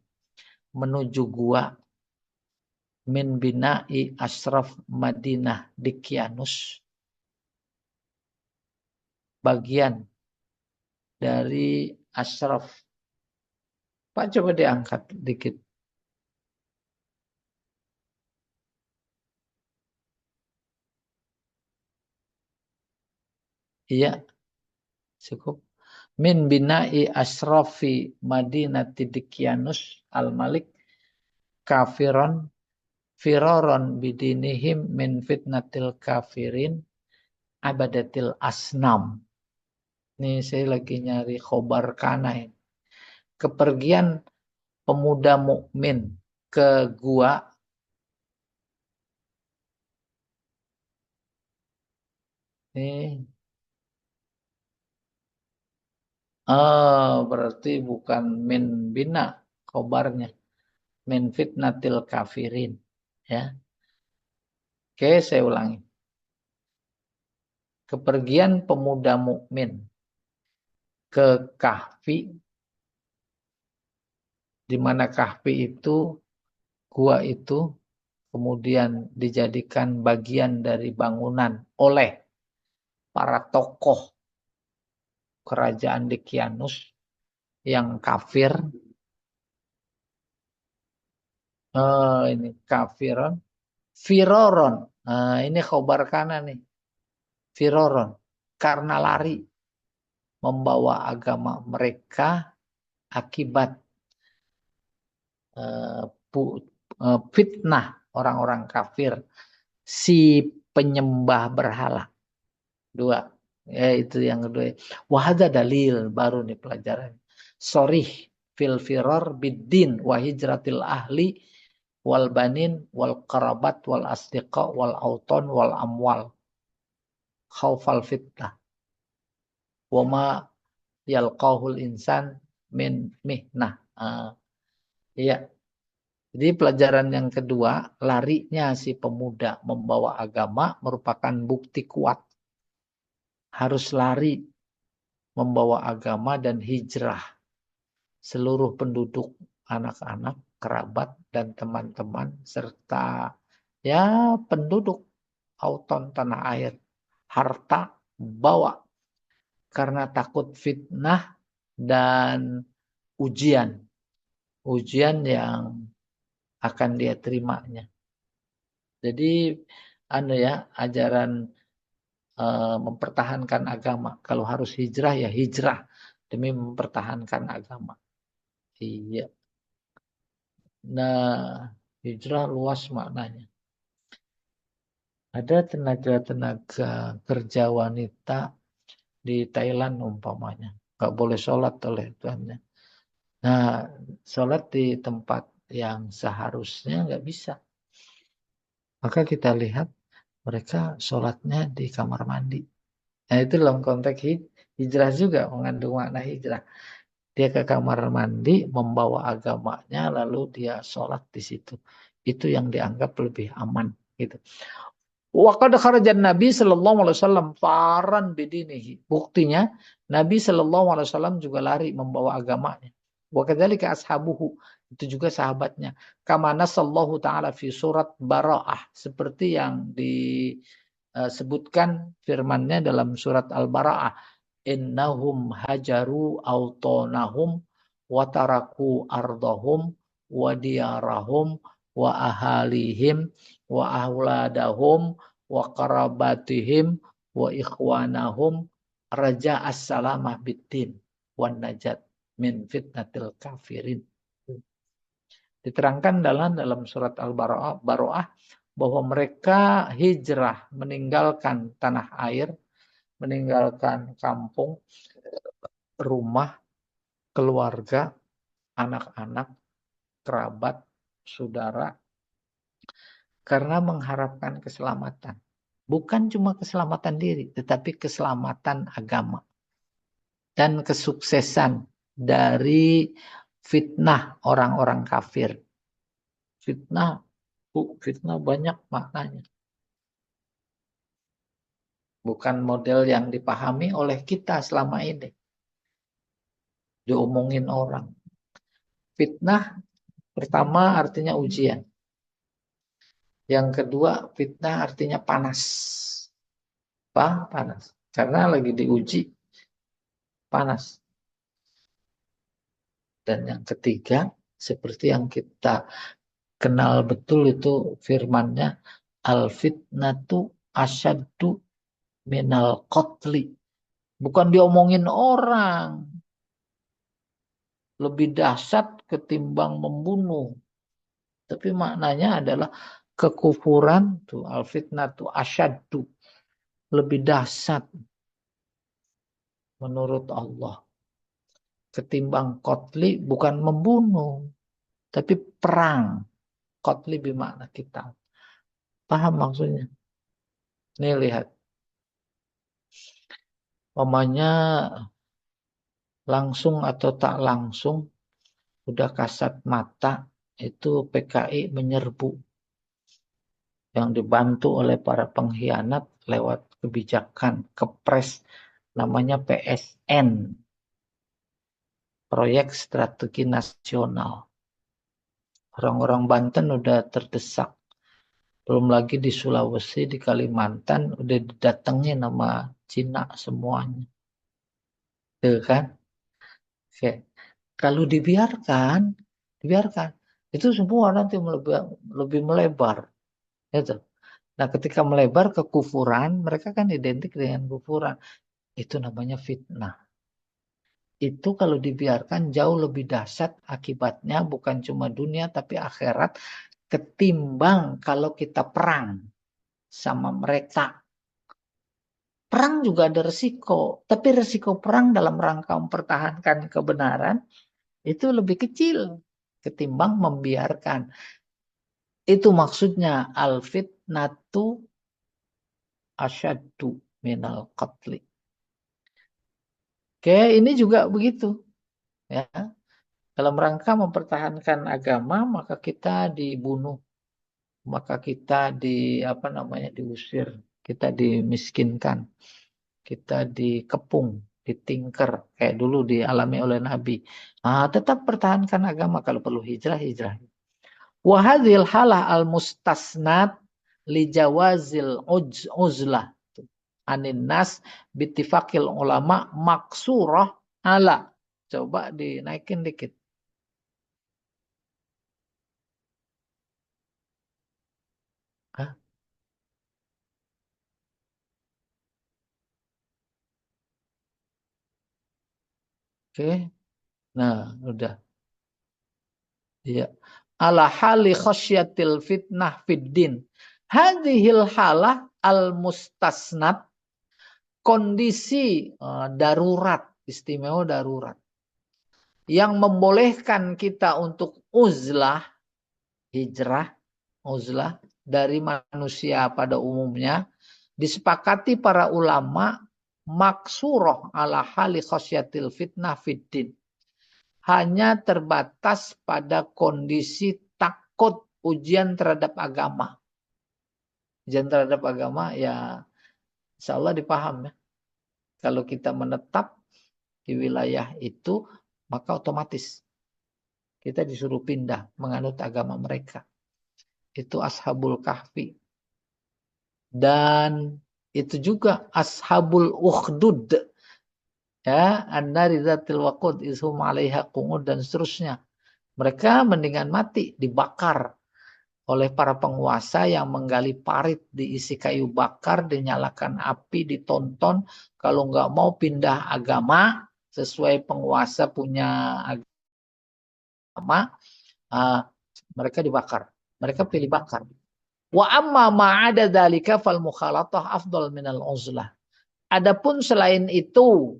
menuju gua min bina'i asraf Madinah di Kianus. Bagian dari asraf. Pak coba diangkat dikit. Iya, cukup. Min bina'i asrafi Madinati Dikyanus al-Malik kafiron firoron bidinihim min fitnatil kafirin abadatil asnam. Ini saya lagi nyari khobar kana ini. Kepergian pemuda mukmin ke gua. Ini berarti bukan min bina khobarnya. Min fitnatil kafirin. Ya. Oke, saya ulangi. Kepergian pemuda mukmin ke Kahfi, di mana Kahfi itu, gua itu, kemudian dijadikan bagian dari bangunan oleh para tokoh kerajaan Dekianus yang kafir. Ini kafiron, firoron. Nah, ini khobar kana nih. Firoron, karena lari membawa agama mereka akibat fitnah orang-orang kafir si penyembah berhala. Dua. Ya itu yang kedua. Wahada dalil baru nih pelajaran. Sorih fil firor biddin wa hijratil ahli wal banin wal karabat wal asdiqa wal auton wal amwal khaufal fitnah wa ma yalqahul insan min mihnah. Iya. Jadi pelajaran yang kedua, larinya si pemuda membawa agama merupakan bukti kuat. Harus lari membawa agama dan hijrah. Seluruh penduduk, anak-anak, kerabat, dan teman-teman, serta ya penduduk auton tanah air. Harta bawa karena takut fitnah dan ujian. Ujian yang akan dia terimanya. Jadi ajaran mempertahankan agama. Kalau harus hijrah ya hijrah demi mempertahankan agama. Iya. Nah, hijrah luas maknanya. Ada tenaga-tenaga kerja wanita di Thailand umpamanya. Nggak boleh sholat oleh tuannya. Nah, sholat di tempat yang seharusnya nggak bisa. Maka kita lihat mereka sholatnya di kamar mandi. Nah, itu dalam konteks hijrah juga mengandung makna hijrah. Dia ke kamar mandi, membawa agamanya, lalu dia sholat di situ. Itu yang dianggap lebih aman. Gitu. Wa qad kharajan Nabi sallallahu alaihi wasallam faran bidinihi. Buktinya Nabi sallallahu alaihi wasallam juga lari membawa agamanya. Wa kadzalika ashabuhu, itu juga sahabatnya. Kama nasallahu taala fi surat Bara'ah, seperti yang disebutkan firman-Nya dalam surat Al-Bara'ah. Innahum hajaru autonahum wa taraku ardahum wa diyarahum wa ahalihim wa ahladahum wa karabatihim wa ikhwanahum raja as-salamah biddin wan najat min fitnatil kafirin. Diterangkan dalam surat Al-Bara'ah bahwa mereka hijrah meninggalkan tanah air, meninggalkan kampung, rumah, keluarga, anak-anak, kerabat, saudara, karena mengharapkan keselamatan. Bukan cuma keselamatan diri, tetapi keselamatan agama. Dan kesuksesan dari fitnah orang-orang kafir. Fitnah banyak maknanya. Bukan model yang dipahami oleh kita selama ini. Diomongin orang. Fitnah pertama artinya ujian. Yang kedua, fitnah artinya panas. Panas. Karena lagi diuji, panas. Dan yang ketiga, seperti yang kita kenal betul itu firman-Nya, al-fitnatu asyaddu minal qatli. Bukan diomongin orang. Lebih dahsyat ketimbang membunuh. Tapi maknanya adalah kekufuran tuh al-fitnatu asyaddu, lebih dahsyat menurut Allah ketimbang qatli, bukan membunuh tapi perang. Qatli bermakna kita. Paham maksudnya? Nih lihat. Omanya langsung atau tak langsung udah kasat mata itu PKI menyerbu yang dibantu oleh para pengkhianat lewat kebijakan kepres namanya PSN, Proyek Strategi Nasional. Orang-orang Banten udah terdesak. Belum lagi di Sulawesi, di Kalimantan udah didatengin sama Cina semuanya. Tuh kan? Oke. Kalau dibiarkan itu semua nanti lebih melebar. Gitu. Nah, ketika melebar ke kufuran, mereka kan identik dengan kufuran. Itu namanya fitnah. Itu kalau dibiarkan jauh lebih dahsyat akibatnya, bukan cuma dunia tapi akhirat, ketimbang kalau kita perang sama mereka. Perang juga ada resiko, tapi resiko perang dalam rangka mempertahankan kebenaran itu lebih kecil ketimbang membiarkan. Itu maksudnya al-fitnatu asyaddu minal qatli. Oke, ini juga begitu. Ya, dalam rangka mempertahankan agama, maka kita dibunuh, maka kita diusir, kita dimiskinkan, kita dikepung, ditingker, kayak dulu dialami oleh Nabi. Nah, tetap pertahankan agama, kalau perlu hijrah, hijrah. Wahadil halah al mustasnat li jawazil uzlah anin nas bittifaqil ulama maksurah ala. Coba dinaikin dikit. Hah? Oke. Nah, udah. Iya. Ala hali khasyatil fitnah fiddin. Hadhil halah al mustasnat, kondisi darurat, istimewa darurat, yang membolehkan kita untuk uzlah, hijrah, uzlah dari manusia pada umumnya, disepakati para ulama maksuroh ala hali khasyatil fitnah fiddin. Hanya terbatas pada kondisi takut ujian terhadap agama. Ujian terhadap agama ya insya Allah dipaham ya. Kalau kita menetap di wilayah itu, maka otomatis kita disuruh pindah menganut agama mereka. Itu Ashabul Kahfi. Dan itu juga Ashabul Ukhdud. Ya, an-nari dzatil waqud ishum 'alaiha qu'ud dan seterusnya. Mereka mendingan mati dibakar oleh para penguasa yang menggali parit, diisi kayu bakar, dinyalakan api, ditonton. Kalau nggak mau pindah agama sesuai penguasa punya agama, mereka dibakar. Mereka pilih bakar. Wa amma ma'ada dzalika fal mukhalatah afdal minal uzlah. Adapun selain itu,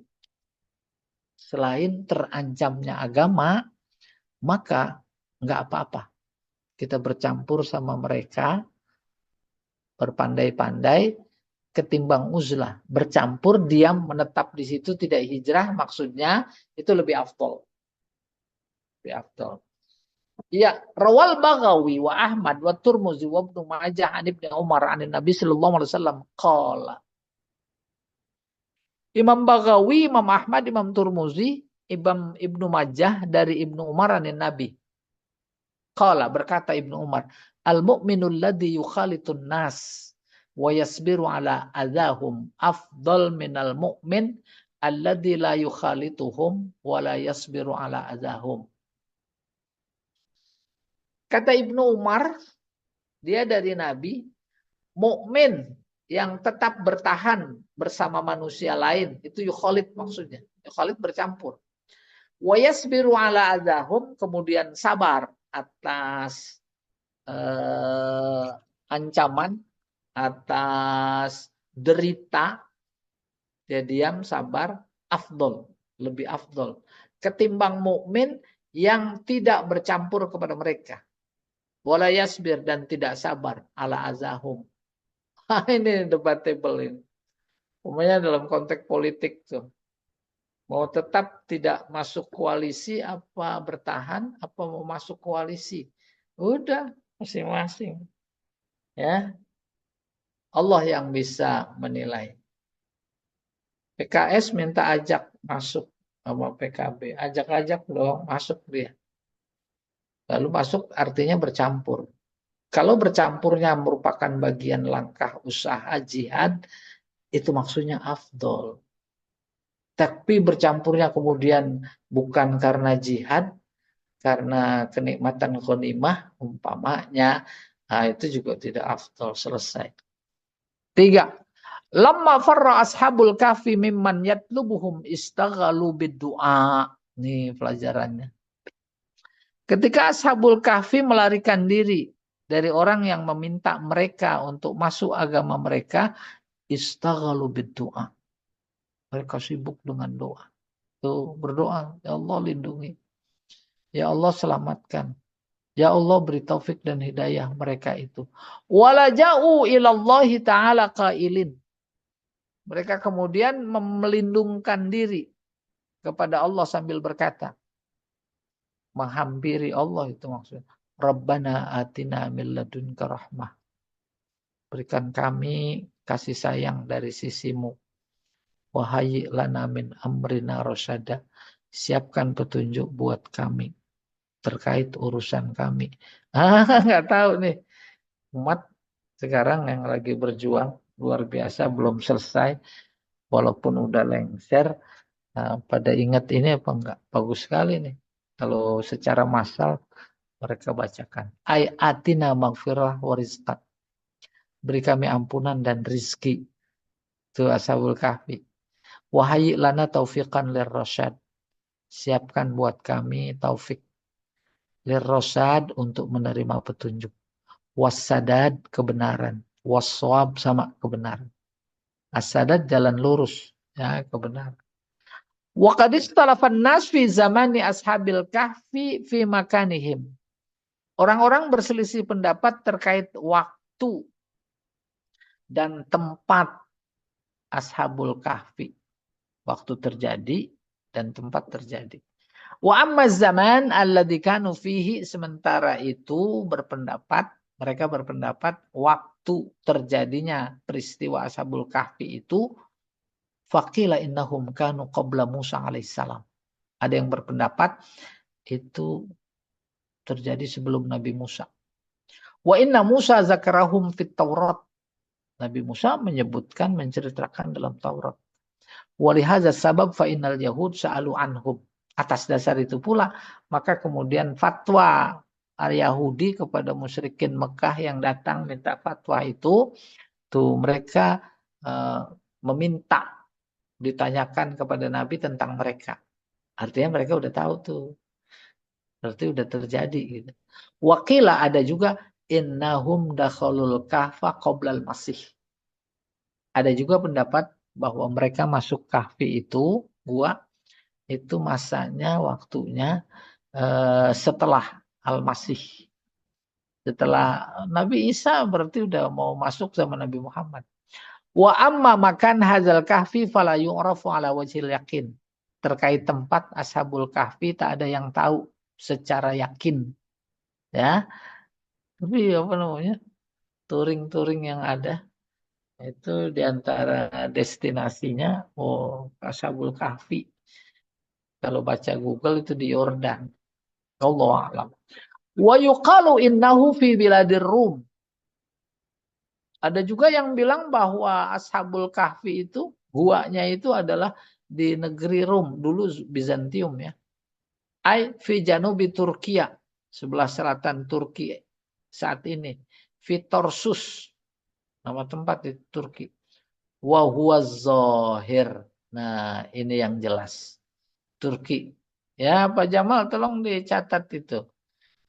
selain terancamnya agama, maka nggak apa-apa. Kita bercampur sama mereka, berpandai-pandai, ketimbang uzlah. Bercampur, diam, menetap di situ, tidak hijrah, maksudnya itu lebih afdol. Lebih afdol. Ya, rawal Baghawi wa Ahmad wa Turmuzi wa Ibnu Majah an Ibnu Umar an Nabi sallallahu alaihi wasallam qala. Imam Baghawi, Imam Ahmad, Imam Turmuzi, Imam Ibnu Majah dari Ibnu Umar an Nabi. Qala, berkata Ibnu Umar, al-mu'minul ladzi yukhalitun nas wa yasbiru ala adahum afdal minal mu'min alladzi la yukhalituhum wa la yasbiru ala adahum. Kata Ibnu Umar, dia dari Nabi, mukmin yang tetap bertahan bersama manusia lain, itu yukhalit maksudnya. Yukhalit bercampur. Wa yasbiru ala adahum, kemudian sabar atas ancaman, atas derita, dia diam, sabar, afdol, lebih afdol ketimbang mukmin yang tidak bercampur kepada mereka. Wala yasbir, dan tidak sabar ala azahum. Ini debatable ini. Umumnya dalam konteks politik tuh. Mau tetap tidak masuk koalisi, apa bertahan, apa mau masuk koalisi. Udah, masing-masing. Ya, Allah yang bisa menilai. PKS minta ajak masuk sama PKB. Ajak-ajak dong, masuk dia. Lalu masuk artinya bercampur. Kalau bercampurnya merupakan bagian langkah usaha jihad, itu maksudnya afdol. Tapi bercampurnya kemudian bukan karena jihad, karena kenikmatan ghanimah umpamanya, nah itu juga tidak afdol, selesai. 3. Lamma farra ashabul kahfi mimman yatlubuhum istaghalu bid-du'a. Ini pelajarannya. Ketika ashabul kahfi melarikan diri dari orang yang meminta mereka untuk masuk agama mereka, Istaghalu bid-du'a. Mereka sibuk dengan doa. Tuh berdoa, ya Allah lindungi. Ya Allah selamatkan. Ya Allah beri taufik dan hidayah mereka itu. Walaja'u ilallahi ta'ala qailin. Mereka kemudian melindungkan diri kepada Allah sambil berkata. Menghampiri Allah itu maksudnya. Rabbana atina min ladunka rahmah. Berikan kami kasih sayang dari sisimu. Wahai lana min amrina rasyada. Siapkan petunjuk buat kami terkait urusan kami. Nggak tahu nih. Umat sekarang yang lagi berjuang luar biasa belum selesai. Walaupun udah lengser. Pada ingat ini apa enggak? Bagus sekali nih. Kalau secara massal mereka bacakan. Ayatina maghfirah wa rizqan. Beri kami ampunan dan rizki. Itu Ashabul Kahfi. Wahai lana taufiqan lirrasyad. Siapkan buat kami taufik lirrasyad untuk menerima petunjuk. Wassadad kebenaran. Wassawab sama kebenaran. As-sadad jalan lurus. Ya, kebenaran. Wa qad istalafan nas fi zamani ashabil kahfi fi makanihim. Orang-orang berselisih pendapat terkait waktu dan tempat ashabul kahfi. Waktu terjadi dan tempat terjadi. Wa amma zaman alladzi kanu fihi, sementara itu mereka berpendapat waktu terjadinya peristiwa ashabul kahfi itu faqila innahum kanu qabla Musa alaihissalam. Ada yang berpendapat itu terjadi sebelum Nabi Musa. Wa inna Musa zakarahum fit Taurat. Nabi Musa menyebutkan, menceritakan dalam Taurat. Walihaza sabab fa innal yahud sa'alu anhum. Atas dasar itu pula, maka kemudian fatwa Yahudi kepada musyrikin Mekah yang datang minta fatwa itu, tuh mereka meminta ditanyakan kepada Nabi tentang mereka. Artinya mereka udah tahu tuh. Berarti udah terjadi gitu. Wakila ada juga innahum dakhalul kahfa qoblal masih. Ada juga pendapat bahwa mereka masuk kahfi itu, gua itu masanya waktunya setelah Al-Masih. Setelah Nabi Isa berarti udah mau masuk sama Nabi Muhammad. Wa amma makan hadzal kahfi fala yu'rafu ala wajhil yakin. Terkait tempat ashabul kahfi tak ada yang tahu secara yakin. Ya. Tapi apa namanya? Touring-touring yang ada itu diantara destinasinya Ashabul Kahfi. Kalau baca Google itu di Yordan. Allah a'lam. Wa yuqalu innahu fi biladir Rum. Ada juga yang bilang bahwa Ashabul Kahfi itu guanya itu adalah di negeri Rum, dulu Bizantium ya. Ai fi janubi Turkiya, sebelah selatan Turki saat ini. Fitorsus, nama tempat di Turki. Wa huwa zahir. Nah, ini yang jelas. Turki. Ya, Pak Jamal tolong dicatat itu.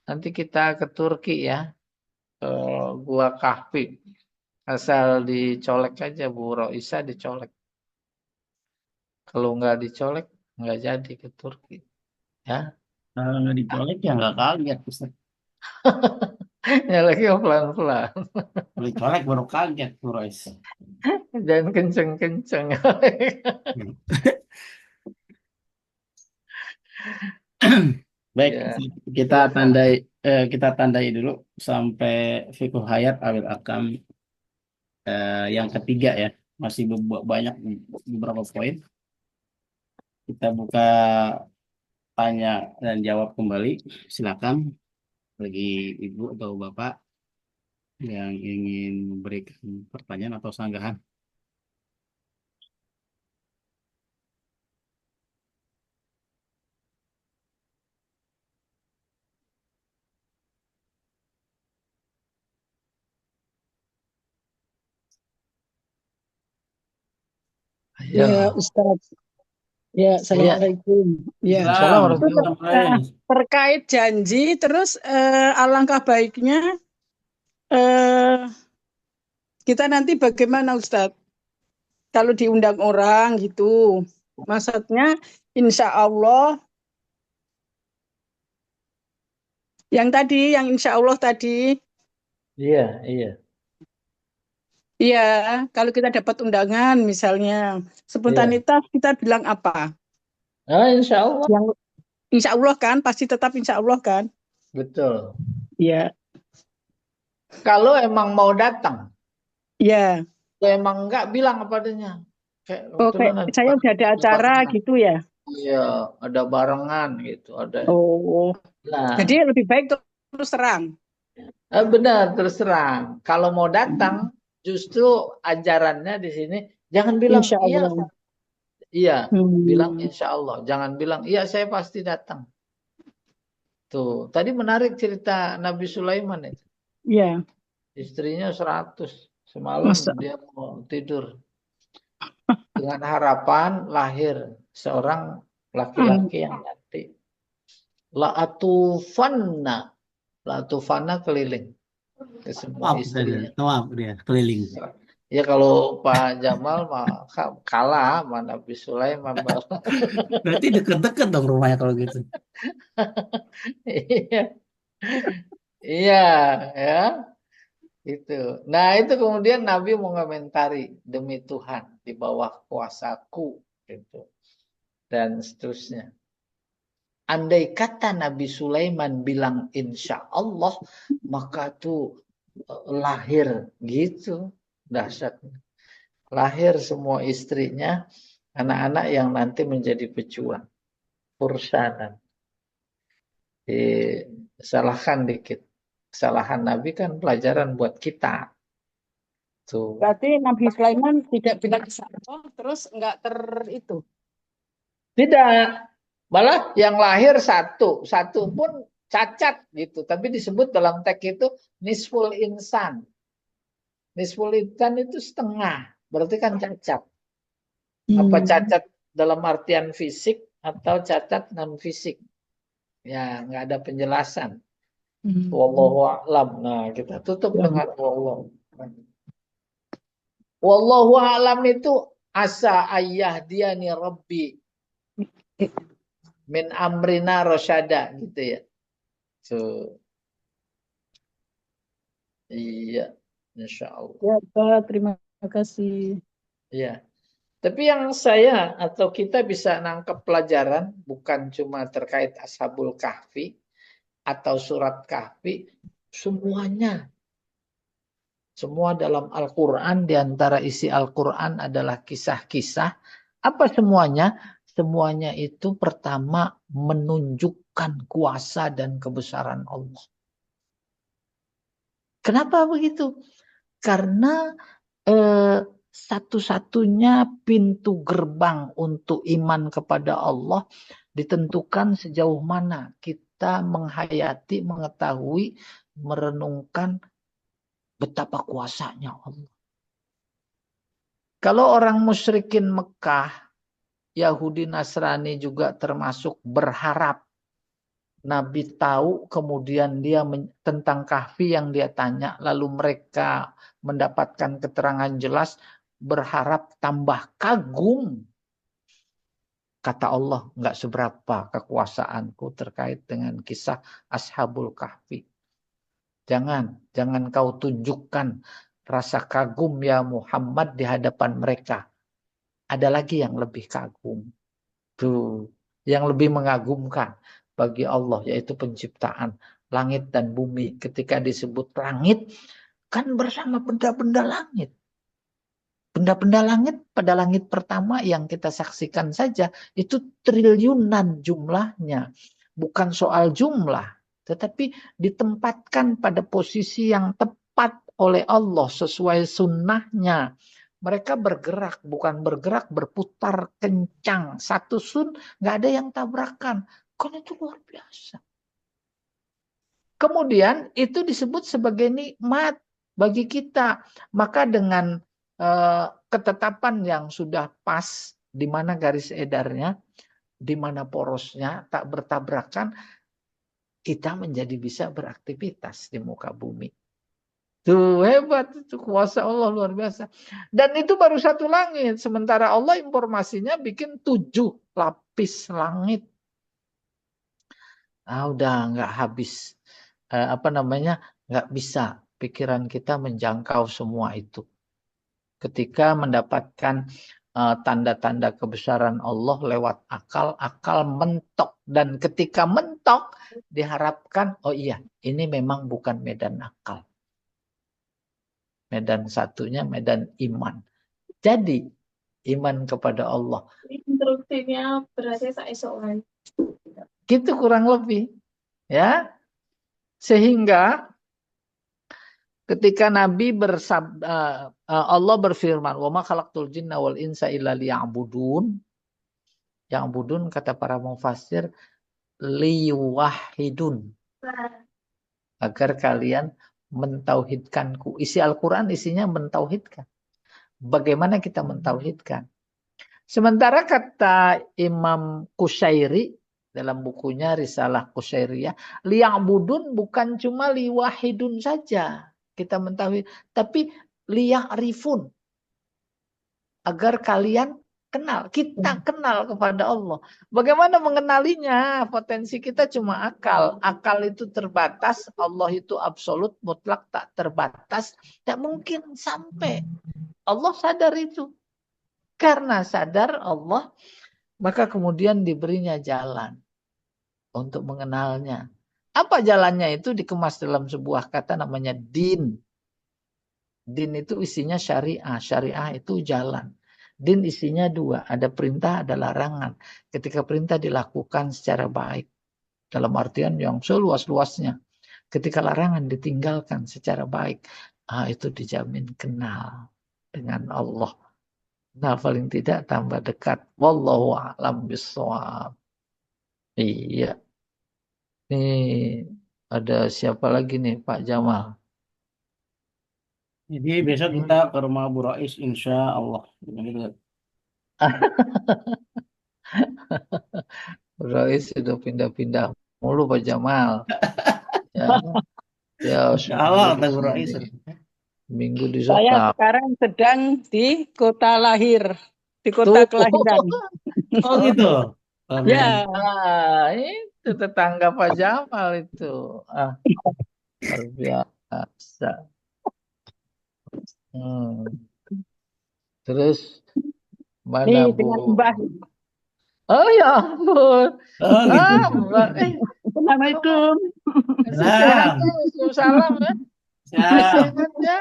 Nanti kita ke Turki ya. Ke Gua Kahfi. Asal dicolek aja Bu Roisa dicolek. Kalau nggak dicolek nggak jadi ke Turki. Ya. Kalau nggak dicolek ya nggak kaget, Ustaz. Ya lagi pelan-pelan. Kalau dicolek baru kaget, Bu Rois. Jangan kenceng-kenceng. Baik, Ya, kita silakan. tandai dulu sampai fikih hayat awil akam yang ketiga ya. Masih banyak beberapa poin. Kita buka tanya dan jawab kembali. Silakan bagi ibu atau bapak yang ingin memberikan pertanyaan atau sanggahan. Ya, Ya. Ustadz. Ya, Ya. Assalamualaikum. Ya, Islam, itu terkait janji, terus alangkah baiknya kita nanti bagaimana, Ustadz? kalau diundang orang gitu. Maksudnya insya Allah yang insya Allah tadi, Iya, iya, iya, kalau kita dapat undangan misalnya iya. spontanitas kita bilang apa? Ah, insya Allah. Yang insya Allah kan, pasti tetap insya Allah kan? Betul. Iya, Kalau emang mau datang, iya. kalau emang enggak bilang apa adanya. Kayak Oke, kebetulan ada saya udah ada ada acara barengan. gitu ya. Iya, ada barengan gitu, ada. Oh, jadi Nah, lebih baik terus terang. benar terus terang. Kalau mau datang, justru ajarannya di sini jangan bilang Insya iya, Allah. iya, bilang Hmm, insya Allah. Jangan bilang iya saya pasti datang. Tuh, tadi menarik cerita Nabi Sulaiman itu. ya, Istrinya 100 semalam masa. dia mau tidur dengan harapan lahir seorang Hmm, laki-laki yang nanti la atufanna keliling ke semua Tawaf saja, istrinya. tawaf dia keliling. Ya kalau Pak Jamal mah kalah sama Nabi Sulaiman. Berarti deket-deket dong rumahnya kalau gitu. Iya, iya, ya, itu. Nah, itu kemudian Nabi mengomentari demi Tuhan di bawah kuasaku gitu dan seterusnya. Andai kata Nabi Sulaiman bilang insya Allah, maka tuh lahir gitu, dahsyat. Lahir semua istrinya, anak-anak yang nanti menjadi pejuang. Fursanan. Disalahkan dikit. Kesalahan Nabi kan pelajaran buat kita. Tuh. berarti Nabi Sulaiman tidak bilang insya Allah, terus enggak itu. Tidak. Malah yang lahir satu. Satu pun cacat gitu. Tapi disebut dalam teks itu nisful insan. Nisful insan itu setengah. Berarti kan cacat. Apa Hmm. cacat dalam artian fisik atau cacat non fisik? Ya, nggak ada penjelasan. Hmm. Wallahu a'lam. Nah, kita tutup Ya. dengan wallahu. Wallahu a'lam itu asa ayah dia nih Rabbi min amrina rosyada gitu ya. So, iya, insya Allah. Ya, Pak, terima kasih. Iya. Tapi yang saya atau kita bisa nangkep pelajaran bukan cuma terkait Ashabul Kahfi atau surat Kahfi, semuanya. Semua dalam Al-Quran, di antara isi Al-Quran adalah kisah-kisah. Apa semuanya? Semuanya itu pertama menunjukkan kuasa dan kebesaran Allah. Kenapa begitu? Karena satu-satunya pintu gerbang untuk iman kepada Allah ditentukan sejauh mana kita menghayati, mengetahui, merenungkan betapa kuasanya Allah. Kalau orang musyrikin Mekah, Yahudi Nasrani juga termasuk berharap Nabi tahu, kemudian dia tentang kahfi yang dia tanya, lalu mereka mendapatkan keterangan jelas, berharap tambah kagum. Kata Allah, nggak seberapa kekuasaanku terkait dengan kisah Ashabul Kahfi. Jangan kau tunjukkan rasa kagum ya Muhammad di hadapan mereka. Ada lagi yang lebih kagum. Tuh, yang lebih mengagumkan bagi Allah yaitu penciptaan langit dan bumi. Ketika disebut langit kan bersama benda-benda langit. Benda-benda langit pada langit pertama yang kita saksikan saja itu triliunan jumlahnya. Bukan soal jumlah, tetapi ditempatkan pada posisi yang tepat oleh Allah sesuai sunnahnya. Mereka bergerak, bukan bergerak, berputar kencang. Satu sun, nggak ada yang tabrakan. Kan itu luar biasa. Kemudian itu disebut sebagai nikmat bagi kita. Maka dengan ketetapan yang sudah pas, di mana garis edarnya, di mana porosnya, tak bertabrakan, kita menjadi bisa beraktivitas di muka bumi. Tuh hebat, itu kuasa Allah luar biasa. Dan itu baru satu langit. Sementara Allah informasinya bikin 7 lapis langit. Udah nggak habis. Apa namanya? Nggak bisa pikiran kita menjangkau semua itu. Ketika mendapatkan tanda-tanda kebesaran Allah lewat akal, akal mentok. Dan ketika mentok, diharapkan, oh iya, ini memang bukan medan akal. Medan satunya medan iman. Jadi iman kepada Allah. Instruksinya berarti sesuai. Gitu kurang lebih. Ya. Sehingga ketika Nabi Allah berfirman, "Wa ma khalaqtul jinna wal insa illa liya'budun." Ya'budun kata para mufassir liwahidun. Agar kalian mentauhidkanku. Isi Al-Quran isinya mentauhidkan. Bagaimana kita mentauhidkan? Sementara kata Imam Qushairi dalam bukunya Risalah Qushairiyah, liya'budun bukan cuma liwahidun saja kita mentauhid, tapi liya'rifun. Agar kalian kenal, kita kenal kepada Allah. Bagaimana mengenalinya? Potensi kita cuma akal. Akal itu terbatas, Allah itu absolut, mutlak, tak terbatas. Tak mungkin sampai. Allah sadar itu. Karena sadar Allah, maka kemudian diberinya jalan untuk mengenalnya. Apa jalannya itu dikemas dalam sebuah kata namanya din. Din itu isinya syariah. Syariah itu jalan. Din isinya 2. Ada perintah, ada larangan. Ketika perintah dilakukan secara baik. Dalam artian yang seluas-luasnya. Ketika larangan ditinggalkan secara baik. Itu dijamin kenal dengan Allah. Nah, paling tidak tambah dekat. Wallahu a'lam bishawab. Iya. Nih, ada siapa lagi nih, Pak Jamal? Jadi besok kita ke rumah Bu Rais, insya Allah. Rois sudah pindah-pindah mulu Pak Jamal. Ya, ya Insya Allah kata Bu seminggu di Rais. sini, seminggu di Saya Sota. sekarang sedang di kota lahir, di kota Tuh. kelahiran. Oh gitu. Ya, Itu tetangga Pak Jamal itu. Luar biasa. Terus mana nih Bu? dengan Mbah. Oh ya ampun. Oh gitu. Mbak. Assalamualaikum. Sehat ya, Waalaikumsalam ya. Siap. Sehat ya.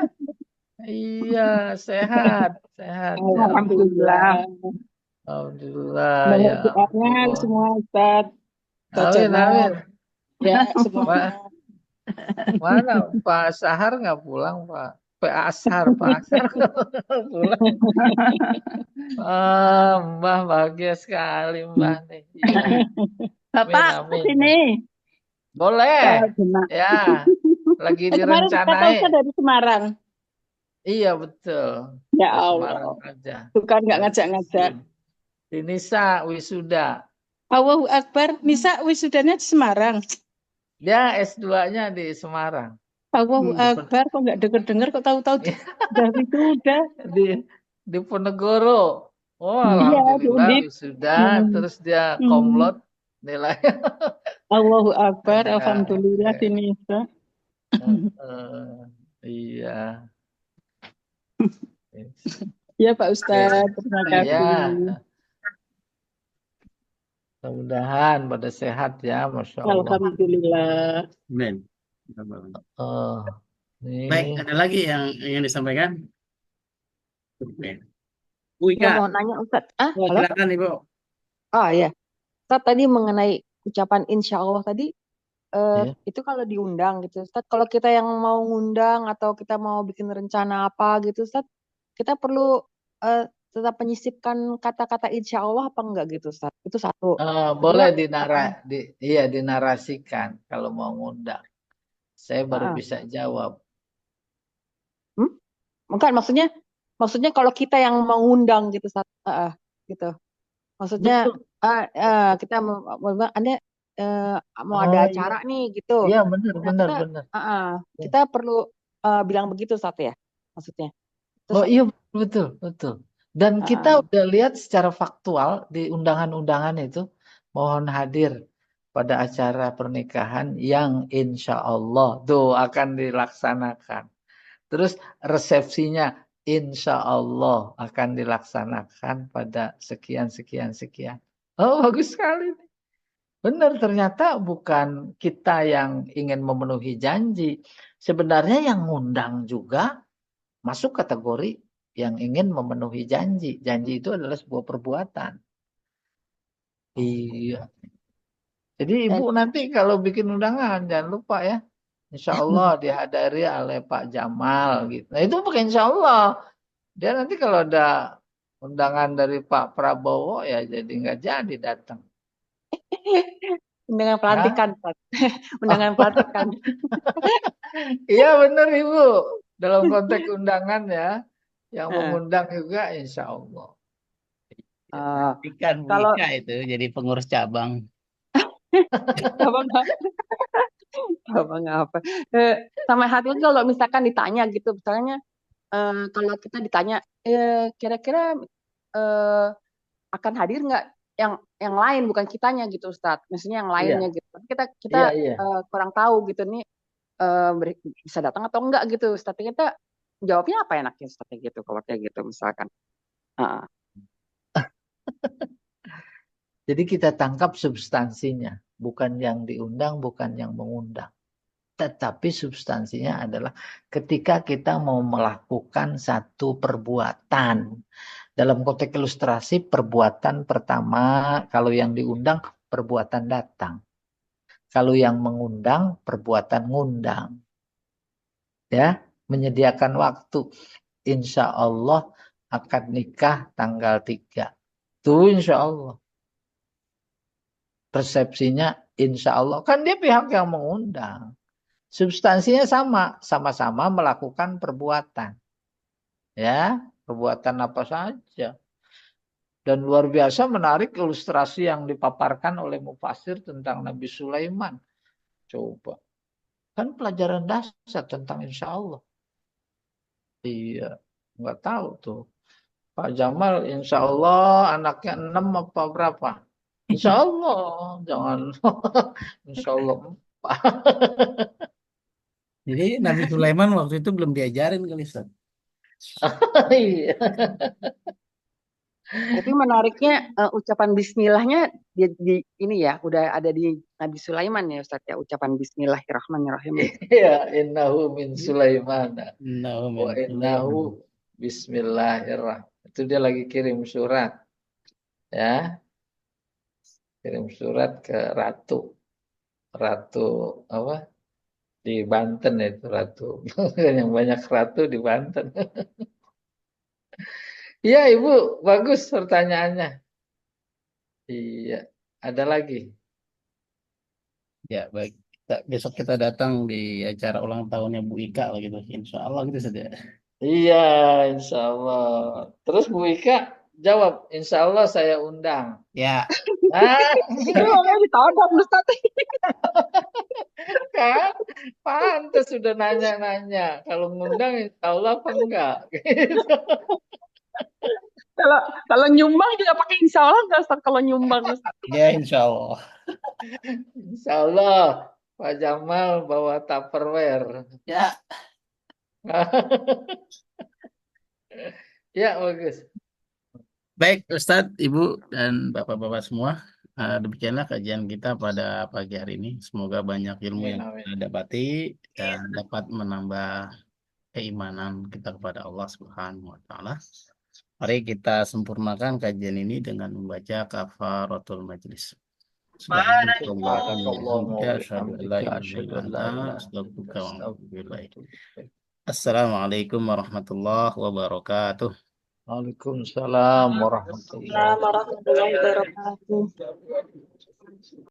Iya, sehat, sehat. Ya. Alhamdulillah. Alhamdulillah Banyak ya. doanya ampun. semua Ustaz. Amin, amin. Ya, semua. Mana Pak Sahar nggak pulang, Pak? Pak Ashar nggak pulang. Mbah bahagia sekali Mbah nih. Iya. Bapak Amin, amin. sini. Boleh. Ya, lagi Kemarin kata direncanain. Ustaz dari Semarang. Iya betul. Ya Ke Allah. Semarang aja. Bukan nggak ngajak-ngajak. Di Nisa wisuda. Allahu Akbar. Nisa wisudanya di Semarang. Dia S2-nya di Semarang. Allahu Akbar. Kok nggak denger-denger kok tahu-tahu udah wisuda. Di Ponegoro. Oh, Iya, alhamdulillah di wisuda. Terus dia komlot nilai. Allahu Akbar. Ada, Alhamdulillah ya. di Nisa. Iya. Ya Pak Ustadz, terima kasih. Iya. Mudah-mudahan pada sehat ya, Masya Allah. Alhamdulillah. Amin. Nih. Baik, ada lagi yang ingin disampaikan? Bu Ya, Ika, mau nanya Ustadz. Halo? silakan Ibu. Oh ya, Ustadz tadi mengenai ucapan insya Allah tadi, Iya. itu kalau diundang gitu, Ustadz. Kalau kita yang mau ngundang atau kita mau bikin rencana apa gitu, Ustadz, kita perlu tetap menyisipkan kata-kata insya Allah apa enggak gitu, Ustadz? Itu satu. Boleh dinarasikan kalau mau ngundang. Saya baru bisa jawab. Bukan, maksudnya kalau kita yang mengundang gitu, gitu. Maksudnya kita mau Anda mau ada acara nih gitu. Iya benar. Kita perlu bilang begitu Ustaz ya, maksudnya. Oh Terus iya, betul, betul. Dan kita uh, udah lihat secara faktual di undangan-undangan itu, mohon hadir pada acara pernikahan yang insya Allah tuh akan dilaksanakan. Terus resepsinya insya Allah akan dilaksanakan pada sekian, sekian, sekian. Oh, bagus sekali. Benar, ternyata bukan kita yang ingin memenuhi janji. Sebenarnya yang ngundang juga masuk kategori yang ingin memenuhi janji. Janji itu adalah sebuah perbuatan. Iya. Jadi dan ibu nanti kalau bikin undangan jangan lupa ya. Insya Allah dihadiri oleh Pak Jamal gitu. Nah itu bukan insya Allah. Dia nanti kalau ada undangan dari Pak Prabowo ya jadi nggak jadi datang. undangan Ya? pelantikan Ustaz. Undangan Oh. pelantikan. Iya benar Ibu. Dalam konteks undangan ya. Yang Heeh. mengundang juga insya Allah. Uh, Ikan Bu kalau Ika itu jadi pengurus cabang. abang abang apa? Sama hati kalau misalkan ditanya gitu, misalnya kalau kita ditanya, kira-kira akan hadir nggak yang lain bukan kitanya gitu Ustadz, maksudnya yang lainnya Iya, gitu. Kita iya, iya. kurang tahu gitu nih bisa datang atau enggak gitu Ustadz. Kita jawabnya apa enaknya Ustadz gitu kalau kayak gitu misalkan. Uh, Jadi kita tangkap substansinya, bukan yang diundang, bukan yang mengundang. Tetapi substansinya adalah ketika kita mau melakukan satu perbuatan. Dalam konteks ilustrasi, perbuatan pertama, kalau yang diundang, perbuatan datang. Kalau yang mengundang, perbuatan ngundang. Ya, menyediakan waktu. Insya Allah akan nikah tanggal 3. Itu insya Allah. Persepsinya insya Allah. Kan dia pihak yang mengundang. Substansinya sama. Sama-sama melakukan perbuatan. Ya, perbuatan apa saja. Dan luar biasa menarik ilustrasi yang dipaparkan oleh Mufasir tentang Nabi Sulaiman. Coba. Kan pelajaran dasar tentang insya Allah. Iya. Nggak tahu tuh. Pak Jamal insya Allah anaknya 6 apa berapa? Insya Allah. Jangan. Insya Allah 4. Jadi Nabi Sulaiman waktu itu belum diajarin kali Ustaz. Iya. Tapi menariknya ucapan Bismillahnya ini ya udah ada di Nabi Sulaiman ya Ustadz ya, ucapan Bismillahirrahmanirrahim. Iya, innahu min Sulaiman. Innahu min Wa innahu bismillahirrahmanirrahim. Itu dia lagi kirim surat. Ya, kirim surat ke Ratu. Ratu apa? Di Banten itu Ratu. Yang banyak Ratu di Banten. Iya, Ibu, bagus pertanyaannya. Iya, ada lagi. Ya, baik. Besok kita datang di acara ulang tahunnya Bu Ika lah gitu. Insya Allah gitu saja. Iya, insya Allah. Terus Bu Ika jawab, insya Allah saya undang. Ya, Ah, Makanya ditodong Ustadz. kan? Pantes sudah nanya-nanya. Kalau ngundang insya Allah apa enggak? Gitu. Kalau nyumbang juga pakai insya Allah nggak Ustadz kalau nyumbang Ustadz. ya insya Allah. Insya Allah Pak Jamal bawa Tupperware. Ya, Ya, bagus. baik Ustadz, Ibu, dan Bapak-Bapak semua. Demikianlah kajian kita pada pagi hari ini. Semoga banyak ilmu Amin, yang amin. kita dapati dan dapat menambah keimanan kita kepada Allah Subhanahu wa Ta'ala. Mari kita sempurnakan kajian ini dengan membaca kafaratul majlis. Assalamualaikum warahmatullahi wabarakatuh. Waalaikumsalam warahmatullahi Warahmatullahi wabarakatuh.